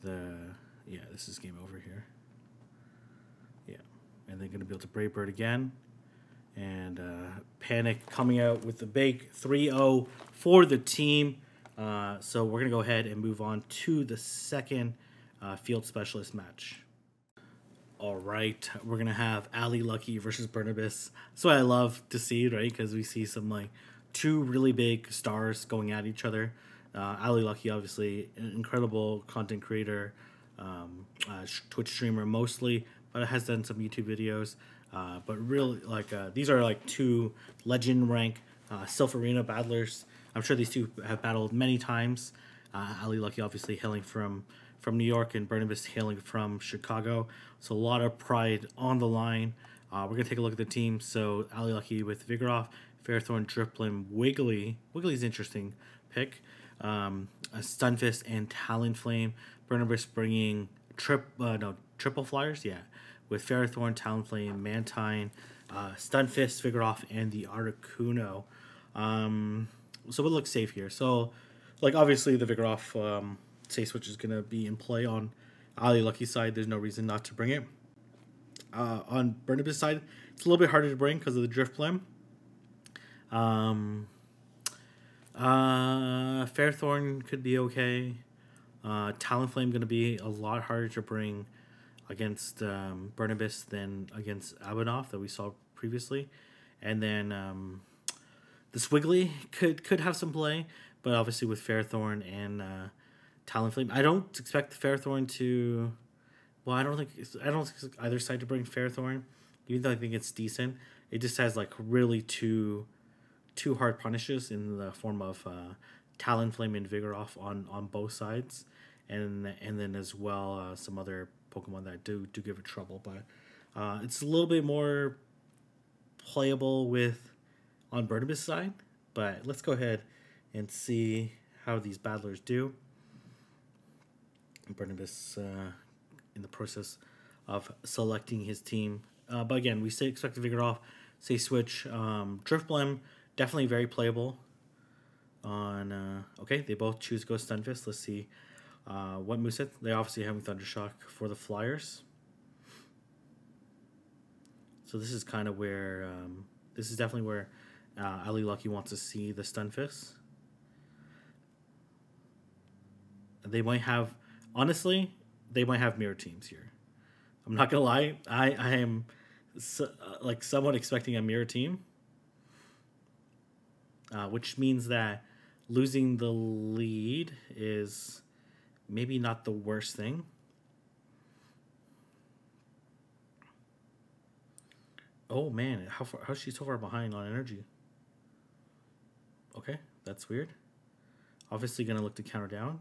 Yeah, this is game over here. Yeah, and then gonna be able to Brave Bird again, and Panic coming out with the big 3-0 for the team. So we're gonna go ahead and move on to the second field specialist match. All right, we're gonna have Ali Lucky versus Burnibus. That's what I love to see, right? Because we see some like 2 really big stars going at each other. Ali Lucky, obviously, an incredible content creator, Twitch streamer mostly, but has done some YouTube videos. But really, like these are like 2 legend rank Silph Arena battlers. I'm sure these 2 have battled many times. Ali Lucky, obviously, hailing from New York, and Burnibus hailing from Chicago. So a lot of pride on the line. We're going to take a look at the team. So Ali Lucky with Vigoroth, Ferrothorn, Driplim, Wiggly. Wiggly's an interesting pick. Stunfisk and Talonflame. Burnibus bringing triple flyers, yeah. With Ferrothorn, Talonflame, Mantine, Stunfisk, Vigoroth, and the Articuno. So we'll look safe here. So, like, obviously the Vigoroth say switch is going to be in play on Ali Lucky's side. There's no reason not to bring it. On Burnibus' side, it's a little bit harder to bring because of the Drifblim. Ferrothorn could be okay. Talonflame going to be a lot harder to bring against Burnibus than against Abhinav that we saw previously. And then this Wiggly could have some play, but obviously with Ferrothorn and Talonflame, I don't expect Ferrothorn to. Well, I don't think either side to bring Ferrothorn, even though I think it's decent. It just has like really two hard punishes in the form of Talonflame and Vigoroth on both sides, and then as well some other Pokemon that do give it trouble. But it's a little bit more playable on Burnibus' side. But let's go ahead and see how these battlers do. Burnibus in the process of selecting his team. But again, we expect Vigoroth, say switch. Drifblim, definitely very playable. Okay, they both choose Ghost Stunfisk. Let's see what moveset. They obviously have Thundershock for the Flyers. So this is kind of where, this is definitely where Ali Lucky wants to see the Stunfisk. They might have, honestly, they might have mirror teams here. I'm not gonna lie, I am like somewhat expecting a mirror team, which means that losing the lead is maybe not the worst thing. Oh man, how's she so far behind on energy? Okay, that's weird. Obviously gonna look to counter down.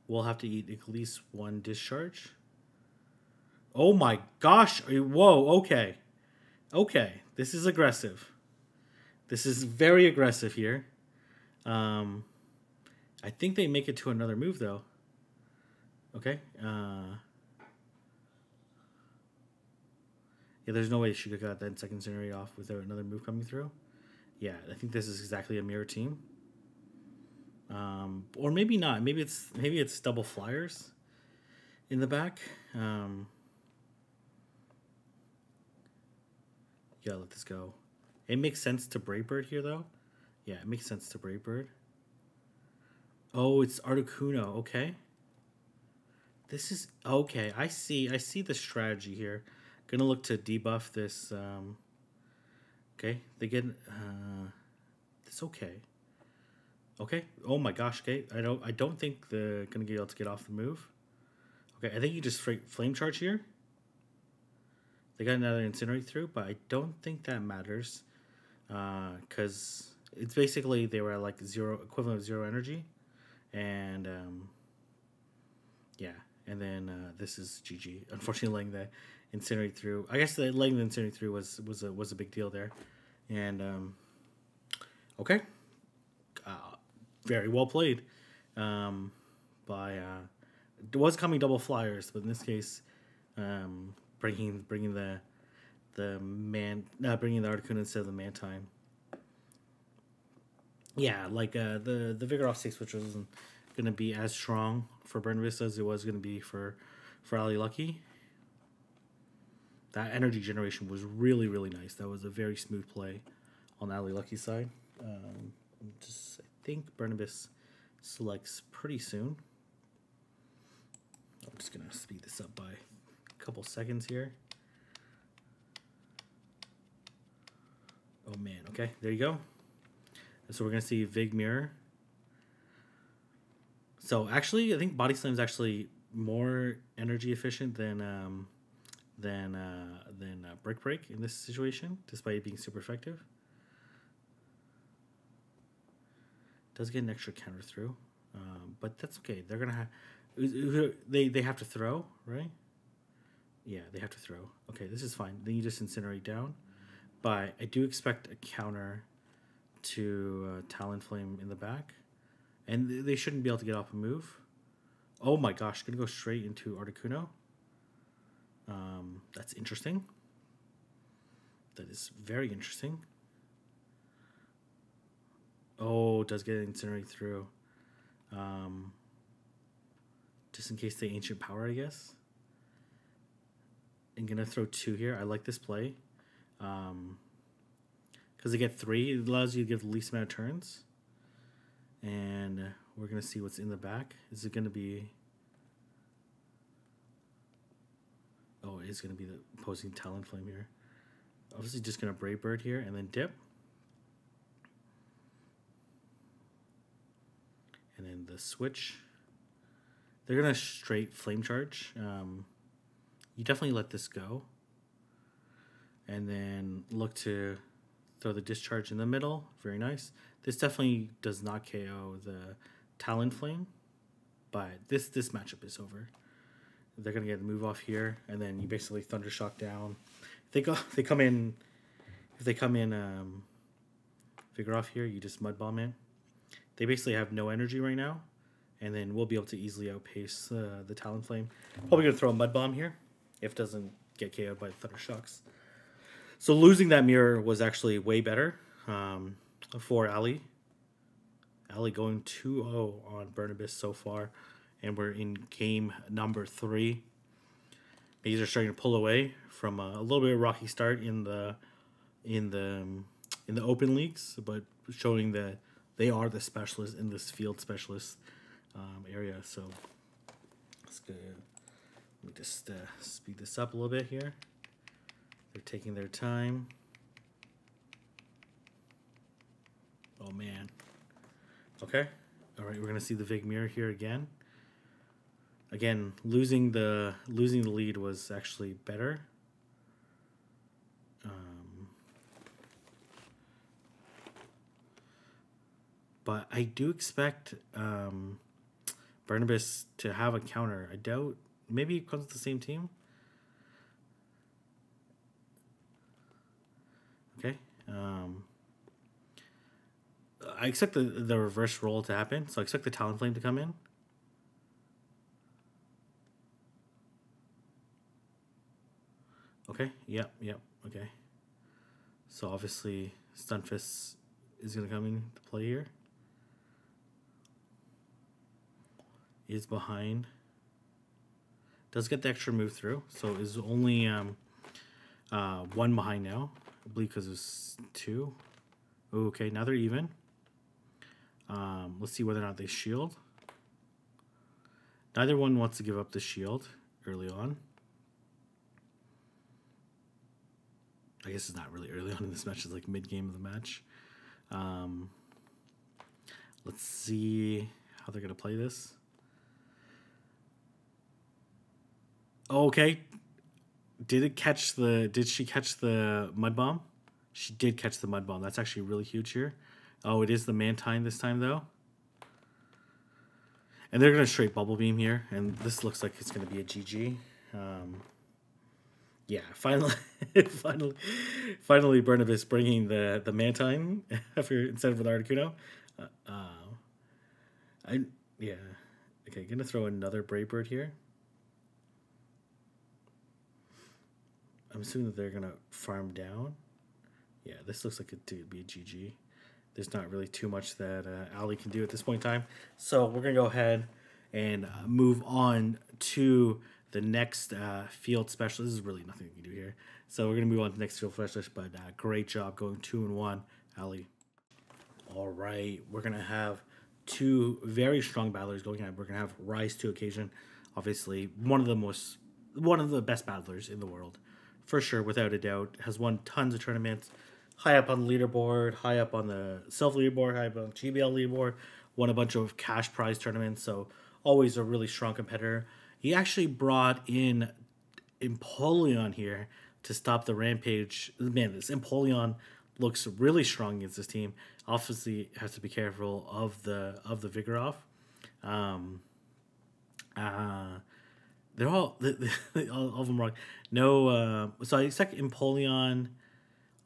We'll have to eat at least one discharge. Oh my gosh! Whoa, okay. Okay, this is aggressive. This is very aggressive here. I think they make it to another move though. Okay. Yeah, there's no way she could have got that second Incinerate off without another move coming through. Yeah, I think this is exactly a mirror team. Or maybe not. Maybe it's double flyers in the back. Yeah, let this go. It makes sense to Brave Bird here though. Yeah, it makes sense to Brave Bird. Oh, it's Articuno. Okay. This is okay. I see the strategy here. Gonna look to debuff this. Okay, they get. It's okay. Okay. Oh my gosh. Okay. I don't think they're gonna be able to get off the move. Okay. I think you just flame charge here. They got another Incinerate through, but I don't think that matters, because it's basically they were at like equivalent of 0 energy, and yeah. And then this is GG. Unfortunately, letting the Incinerate through. I guess letting the Incinerate through was a big deal there. And okay, very well played. By it was coming double flyers, but in this case, bringing the Articuno instead of the Mantine. Yeah, like the Vigoroth 6, which wasn't going to be as strong for Burnvis as it was going to be for Ali Lucky. That energy generation was really, really nice. That was a very smooth play on Ali Lucky's side. I think Burnvis selects pretty soon. I'm just going to speed this up by a couple seconds here. Oh man, okay, there you go. So we're going to see Vig Mirror. So actually, I think Body Slam is actually more energy efficient than Brick Break in this situation, despite it being super effective. Does get an extra counter through, but that's okay. They're gonna have they have to throw, right? Yeah, they have to throw. Okay, this is fine. Then you just Incinerate down, but I do expect a counter to Talonflame in the back. And they shouldn't be able to get off a move. Oh my gosh, gonna go straight into Articuno. That's interesting. That is very interesting. Oh, does get Incinerate through. Just in case they Ancient Power, I guess. I'm gonna throw 2 here. I like this play. Because they get 3, it allows you to give the least amount of turns. And we're going to see what's in the back. Is it going to be... Oh, it is going to be the opposing Talonflame here. Obviously just going to Brave Bird here and then dip. And then the switch. They're going to straight Flame Charge. You definitely let this go. And then look to throw the Discharge in the middle. Very nice. This definitely does not KO the Talonflame, but this matchup is over. They're gonna get a move off here, and then you basically Thundershock down. If they come in Vigoroth here, you just Mud Bomb in. They basically have no energy right now, and then we'll be able to easily outpace the Talonflame. Probably gonna throw a Mud Bomb here if it doesn't get KO'd by the Thundershocks. So losing that mirror was actually way better. For Ali. Ali going 2-0 on Burnabyss so far, and we're in game number 3. These are starting to pull away from a little bit of a rocky start in the open leagues, but showing that they are the specialists in this field specialists. area. So let's go. Let me just speed this up a little bit here. They're taking their time. Oh man. Okay. All right, we're gonna see the Vig mirror here again. Again, losing the lead was actually better. But I do expect Barnabas to have a counter. I doubt. Maybe it comes with the same team. Okay. I expect the reverse roll to happen. So I expect the Talonflame to come in. Okay. Yep. Okay. So obviously Stunfisk is going to come into play here. Is behind. Does get the extra move through. So is only one behind now. I believe because it's 2. Okay, now they're even. Let's see whether or not they shield. Neither one wants to give up the shield early on. I guess it's not really early on in this match. It's like mid-game of the match. Let's see how they're going to play this. Okay. Did she catch the mud bomb? She did catch the mud bomb. That's actually really huge here. Oh, it is the Mantine this time though. And they're gonna straight bubble beam here, and this looks like it's gonna be a GG. Yeah, finally, finally, Barnabas bringing the Mantine instead of an Articuno. Yeah. Okay, gonna throw another Brave Bird here. I'm assuming that they're gonna farm down. Yeah, this looks like it would be a GG. There's not really too much that Ali can do at this point in time. So we're gonna go ahead and move on to the next field specialist. This is really nothing we can do here. So we're gonna move on to the next field specialist. But great job going 2-1, Ali. All right, we're gonna have 2 very strong battlers going on. We're gonna have Rise to Occasion, obviously one of the best battlers in the world. For sure, without a doubt, has won tons of tournaments, high up on the leaderboard, high up on the Silph leaderboard, high up on the GBL leaderboard, won a bunch of cash prize tournaments, so always a really strong competitor. He actually brought in Empoleon here to stop the rampage. Man, this Empoleon looks really strong against this team. Obviously, has to be careful of the Vigoroth. They're all of them wrong. No, so I expect Empoleon,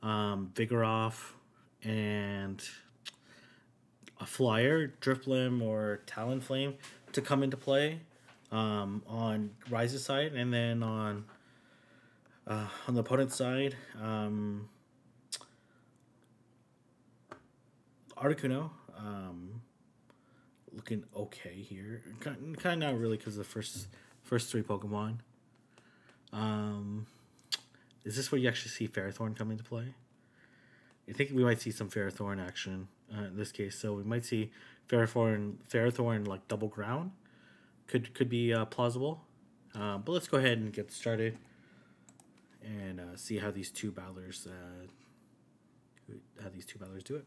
Vigoroth, and a Flyer, Drifblim, or Talonflame to come into play on Rise's side, and then on the opponent's side, Articuno, looking okay here. Kind of not really because of the first 3 Pokemon. Is this where you actually see Ferrothorn come into play? I think we might see some Ferrothorn action in this case. So we might see Ferrothorn like double ground. Could be plausible. But let's go ahead and get started and see how these two battlers do it.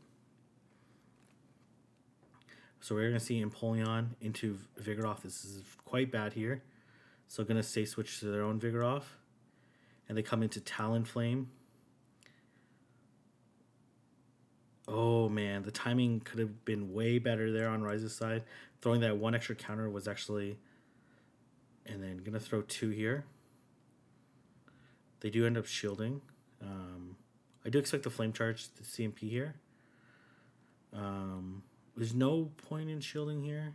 So we're gonna see Empoleon into Vigoroth. This is quite bad here. So gonna say switch to their own Vigoroth, and they come into Talonflame. Oh man, the timing could have been way better there on Rise's side. Throwing that 1 extra counter was actually, and then gonna throw 2 here. They do end up shielding. I do expect the Flame Charge to CMP here. There's no point in shielding here.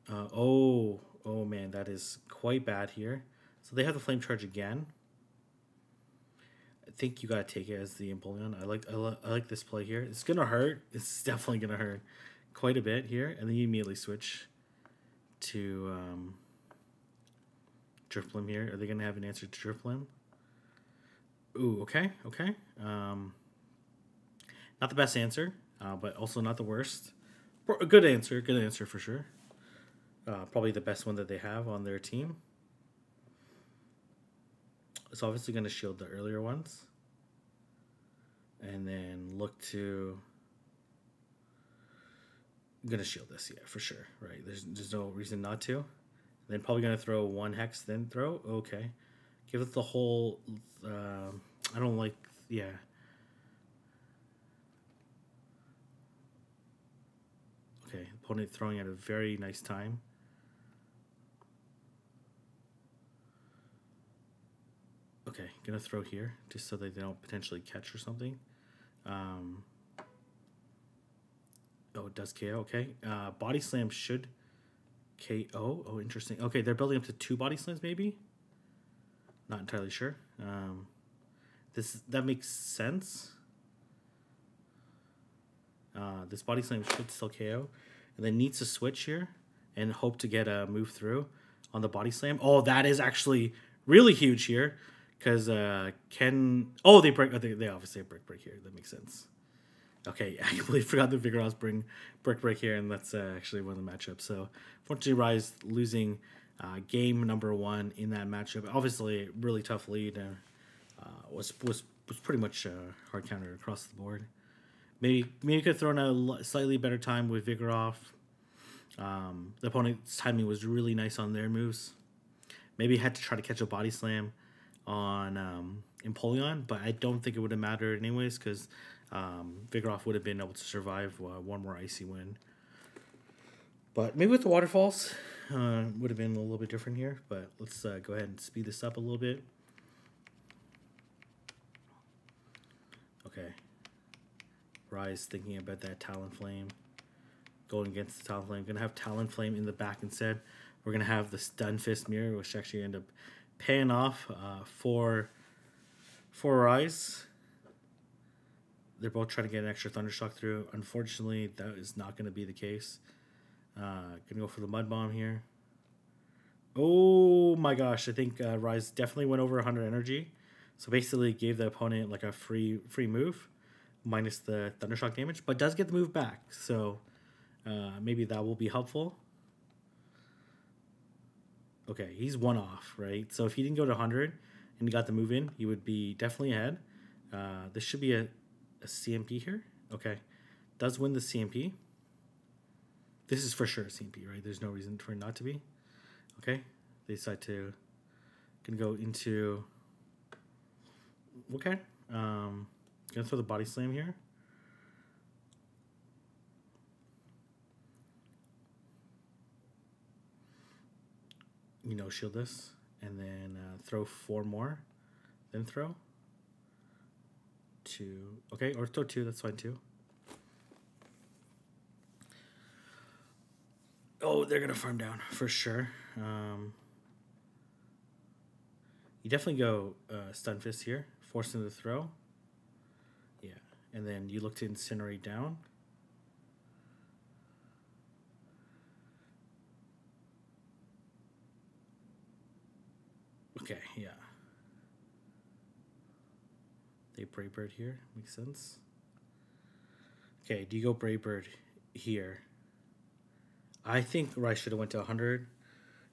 Oh man, that is quite bad here. So they have the Flame Charge again. I think you gotta take it as the Empoleon. I like this play here. It's gonna hurt. It's definitely gonna hurt quite a bit here, and then you immediately switch to Drifblim here. Are they gonna have an answer to Drifblim? Ooh, okay. Not the best answer, but also not the worst. A good answer for sure. Probably the best one that they have on their team. It's obviously going to shield the earlier ones. And then look to... I'm going to shield this, yeah, for sure. Right, there's no reason not to. And then probably going to throw 1 Hex, then throw. Okay. Give it the whole... I don't like... Yeah. Okay, opponent throwing at a very nice time. Okay, gonna throw here just so that they don't potentially catch or something. Oh, it does KO. Okay, body slam should KO. Oh, interesting. Okay, they're building up to 2 body slams, maybe. Not entirely sure. That makes sense. This body slam should still KO, and then needs to switch here and hope to get a move through on the body slam. Oh, that is actually really huge here. Because they break. They obviously have break here. That makes sense. Okay, I completely forgot the Vigoroths bring break here, and that's actually one of the matchups. So, unfortunately, Rise losing game number 1 in that matchup. Obviously, really tough lead. Was pretty much hard counter across the board. Maybe could have thrown a slightly better time with Vigoroth. The opponent's timing was really nice on their moves. Maybe had to try to catch a body slam on Empoleon, but I don't think it would have mattered anyways because Vigoroth would have been able to survive one more icy win. But maybe with the waterfalls would have been a little bit different here, but let's go ahead and speed this up a little bit. Okay. Rise thinking about that Talonflame. Going against the Talonflame. Going to have Talonflame in the back instead. We're going to have the Stunfist Mirror, which actually end up paying off for Rise. They're both trying to get an extra Thundershock through. Unfortunately, that is not going to be the case. Going to go for the Mud Bomb here. Oh my gosh, I think Rise definitely went over 100 energy. So basically gave the opponent like a free move, minus the Thundershock damage, but does get the move back. So maybe that will be helpful. Okay, he's 1 off, right? So if he didn't go to 100 and he got the move in, he would be definitely ahead. This should be a CMP here. Okay, does win the CMP. This is for sure a CMP, right? There's no reason for it not to be. Okay, they decide to gonna go into. Okay, gonna throw the body slam here. Shield this, and then throw 4 more, then throw 2. Okay, or throw 2, that's fine too. Oh, they're going to farm down for sure. You definitely go Stunfist here, force him to throw. Yeah, and then you look to Incinerate down. Okay, yeah. They Brave Bird here. Makes sense. Okay, do you go Brave Bird here? I think Rice should have went to 100.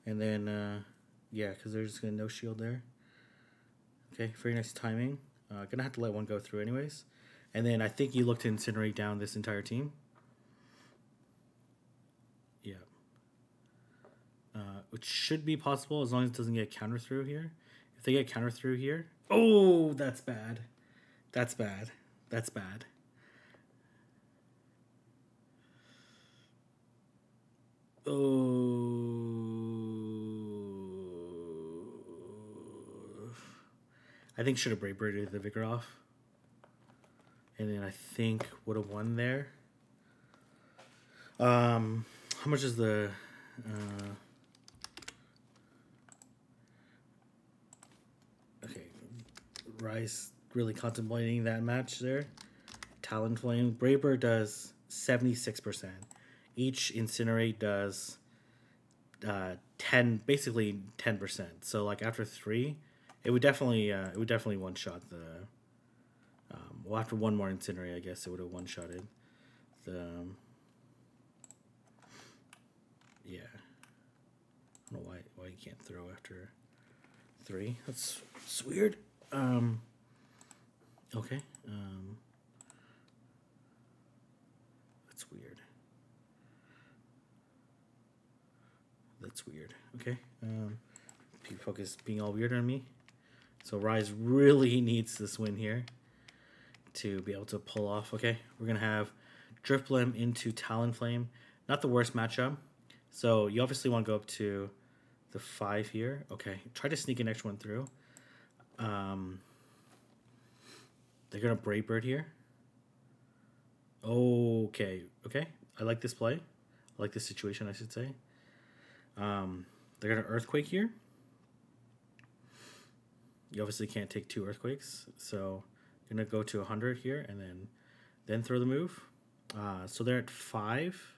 And then, yeah, because they're just going to no shield there. Okay, very nice timing. Gonna have to let one go through anyways. And then I think you look to Incinerate down this entire team. Yeah. Which should be possible as long as it doesn't get counter through here. If they get counter through here, oh, that's bad. That's bad. That's bad. Oh, I think should have Brave Birded the Vigoroth, and then I think would have won there. How much is the? Okay, Rice really contemplating that match there. Talonflame. Brave Bird does 76%. Each Incinerate does basically 10%. So like after 3, it would definitely one shot the. Well, after 1 more Incinerate, I guess it would have one shotted the. Yeah. don't know why you can't throw after 3. That's weird. Okay. That's weird. That's weird. Okay. Focus being all weird on me. So Rise really needs this win here to be able to pull off. Okay, we're gonna have Drifblim into Talonflame. Not the worst matchup. So you obviously want to go up to the 5 here. Okay, try to sneak an extra one through. They're gonna Brave Bird here. Okay. I like this play. I like this situation, I should say. They're gonna Earthquake here. You obviously can't take 2 Earthquakes, so you're gonna go to 100 here and then throw the move. So they're at 5.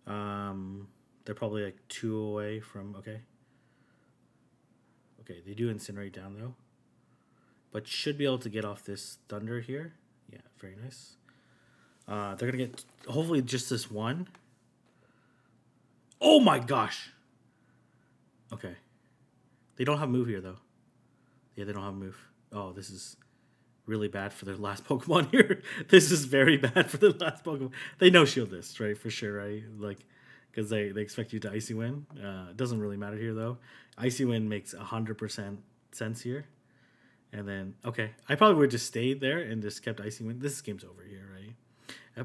They're probably like 2 away from okay. They do Incinerate down though, but should be able to get off this Thunder here. Yeah, very nice. They're gonna get hopefully just this one. Oh my gosh. Okay, they don't have move here though. Yeah, they don't have move. Oh, this is really bad for their last Pokemon here. This is very bad for the last Pokemon. They no shield this, right? For sure, right? Like, because they expect you to Icy Wind. It doesn't really matter here, though. Icy Wind makes 100% sense here. And then, okay. I probably would have just stayed there and just kept Icy Wind. This game's over here, right?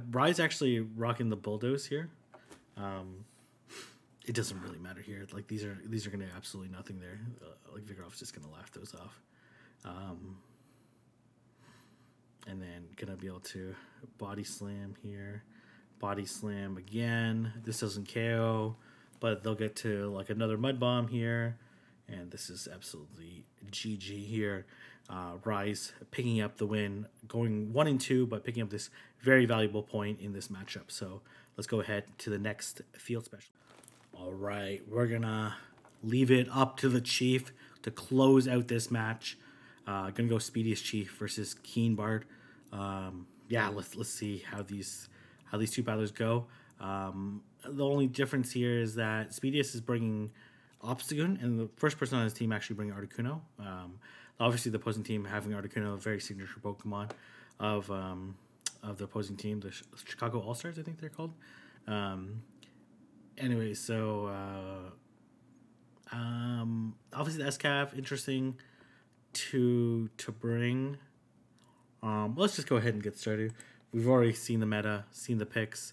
Rise actually rocking the Bulldoze here. It doesn't really matter here. Like, these are going to absolutely nothing there. Like, Vigoroth's just going to laugh those off. And then gonna be able to Body Slam here, Body Slam again. This doesn't KO, but they'll get to like another Mud Bomb here, and this is absolutely GG here. Rise picking up the win, going 1 and 2, but picking up this very valuable point in this matchup. So let's go ahead to the next field special. All right, we're gonna leave it up to the Chief to close out this match. Gonna go Speediest Chief versus Keen Bard. Yeah, let's see how these 2 battlers go. The only difference here is that Speediest is bringing Obstagoon, and the first person on his team actually bringing Articuno. Obviously, the opposing team having Articuno, a very signature Pokemon of the opposing team, the Chicago All Stars, I think they're called. Anyway, so obviously the SCAV interesting to bring. Let's just go ahead and get started. We've already seen the meta, seen the picks.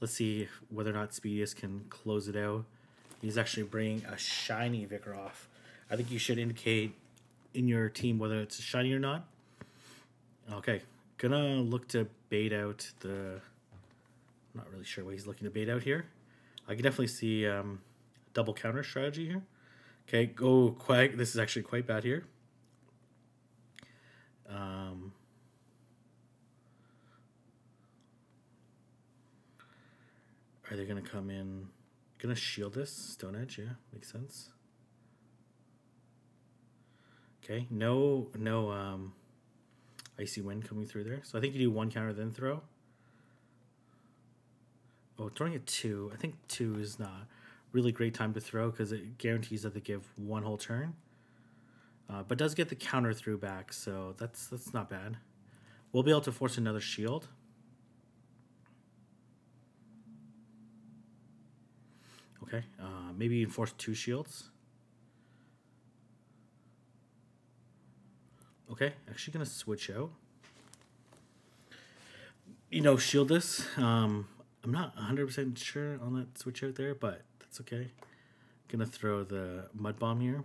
Let's see whether or not Speediest can close it out. He's actually bringing a shiny Vigoroth. I think you should indicate in your team whether it's a shiny or not. Okay, gonna look to bait out the... I'm not really sure what he's looking to bait out here. I can definitely see double counter strategy here. Okay, go Quag. This is actually quite bad here. Are they going to come in? Going to shield this? Stone Edge, yeah, makes sense. Okay, no Icy Wind coming through there. So I think you do 1 counter, then throw. Oh, throwing at 2. I think 2 is not really great time to throw because it guarantees that they give 1 whole turn. But does get the counter through back, so that's not bad. We'll be able to force another shield. Okay, maybe enforce 2 shields. Okay, actually gonna switch out. Shield this. I'm not 100% sure on that switch out there, but that's okay. Gonna throw the Mud Bomb here.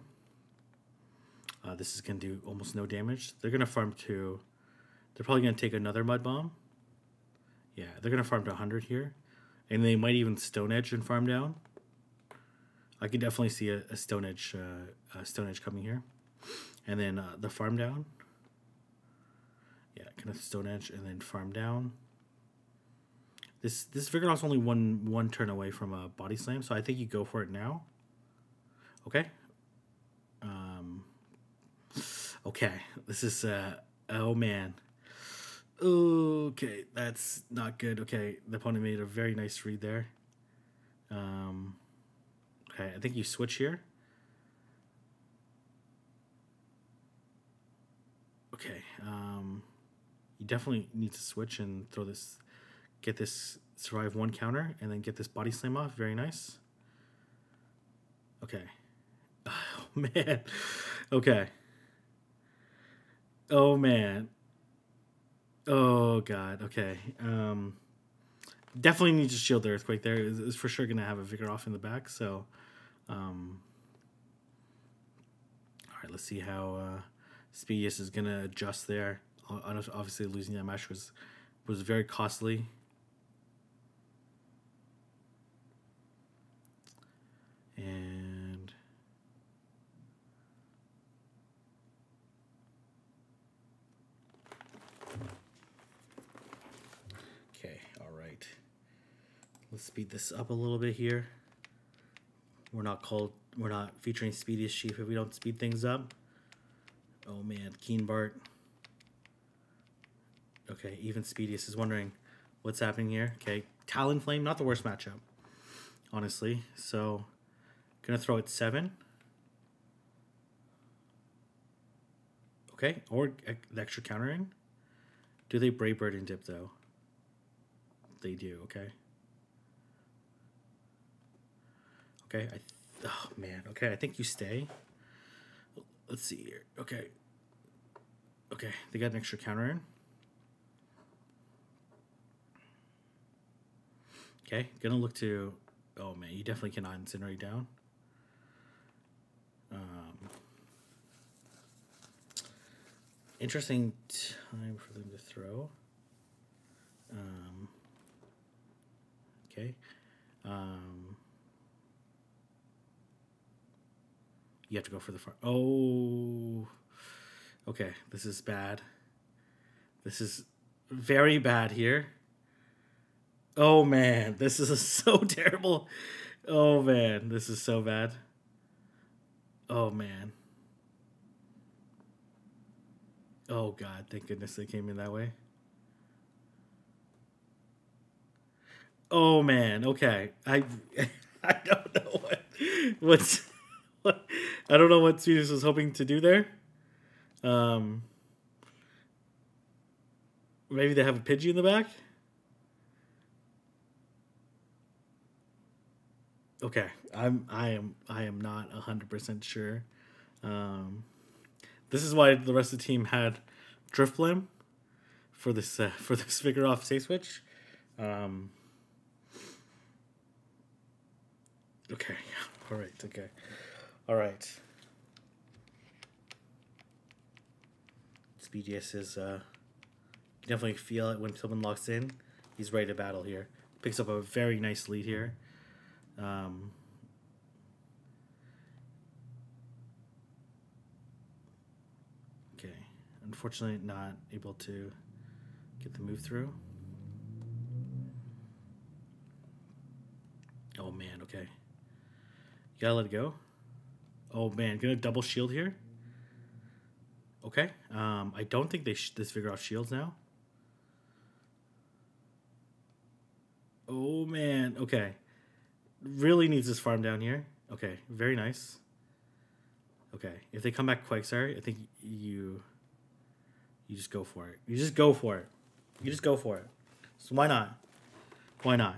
This is gonna do almost no damage. They're gonna farm to... They're probably gonna take another Mud Bomb. Yeah, they're gonna farm to 100 here. And they might even Stone Edge and farm down. I can definitely see a Stone Edge coming here. And then the farm down. Yeah, kind of Stone Edge and then farm down. This Vigoroth's only one turn away from a Body Slam, so I think you go for it now. Okay. Okay, this is oh man. Okay, that's not good. Okay, the opponent made a very nice read there. Okay, I think you switch here. Okay, you definitely need to switch and throw this, get this survive 1 counter, and then get this body slam off. Very nice. Okay. Oh, man. Okay. Oh, man. Oh, God. Okay. Definitely need to shield the Earthquake there. It's for sure going to have a Vigor off in the back. So, all right, let's see how Speedius is going to adjust there. Obviously, losing that match was very costly. And okay, all right. Let's speed this up a little bit here. We're not featuring Speediest Chief if we don't speed things up. Oh man, Keen Bart. Okay, even Speediest is wondering what's happening here. Okay, Talonflame, not the worst matchup, honestly. So, gonna throw it 7. Okay, or the extra counter in. Do they Brave Bird and dip though? They do. Okay. Okay. Oh man. Okay, I think you stay. Let's see here. Okay. Okay, they got an extra counter in. Okay, gonna look to. Oh man, you definitely cannot incinerate down. Interesting time for them to throw. Okay. You have to go for the front. Oh. Okay, this is bad. This is very bad here. Oh man, this is so terrible. Oh man, this is so bad. Oh man. Oh god, thank goodness they came in that way. Oh man, okay. I don't know what I don't know what Swedish was hoping to do there. Maybe they have a Pidgey in the back. Okay, I am not 100% sure. This is why the rest of the team had Drifblim for this figure off safe switch. Okay, all right, okay, all right. Speedius is definitely feel it when someone locks in. He's ready to battle here. Picks up a very nice lead here. Okay, unfortunately not able to get the move through. Oh man, okay. You gotta let it go. Oh man, gonna double shield here. Okay, I don't think they this figure off shields now. Oh man, okay. Really needs this farm down here. Okay, very nice. Okay, if they come back Quagsire, I think you just go for it. You just go for it. You just go for it. So why not? Why not?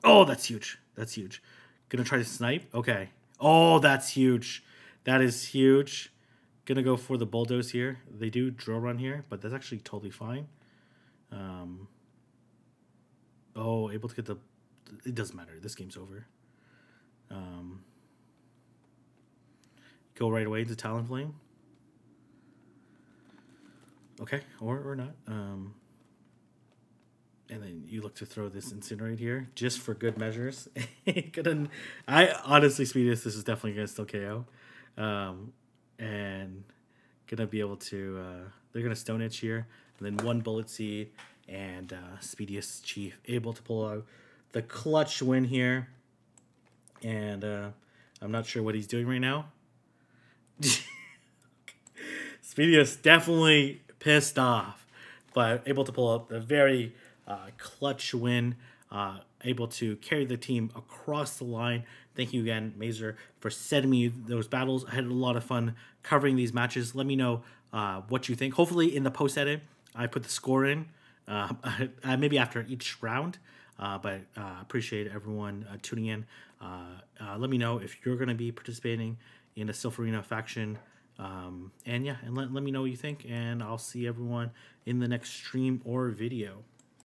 Oh, that's huge. That's huge. Gonna try to snipe. Okay. Oh, that's huge. That is huge. Gonna go for the bulldoze here. They do drill run here, but that's actually totally fine. Oh, able to get the. It doesn't matter. This game's over. Go right away to Talonflame. Okay, or not. And then you look to throw this Incinerate here, just for good measures. I honestly, Speedius, this is definitely going to still KO. And going to be able to, they're going to Stone Edge here, and then 1 Bullet Seed, and Speedius Chief able to pull out the clutch win here. And I'm not sure what he's doing right now. Speedius definitely pissed off, but able to pull up the very clutch win. able to carry the team across the line. Thank you again, Mazer, for sending me those battles. I had a lot of fun covering these matches. Let me know what you think. Hopefully in the post edit, I put the score in, maybe after each round. But appreciate everyone tuning in. Let me know if you're going to be participating in a Silph Arena faction. And let me know what you think. And I'll see everyone in the next stream or video.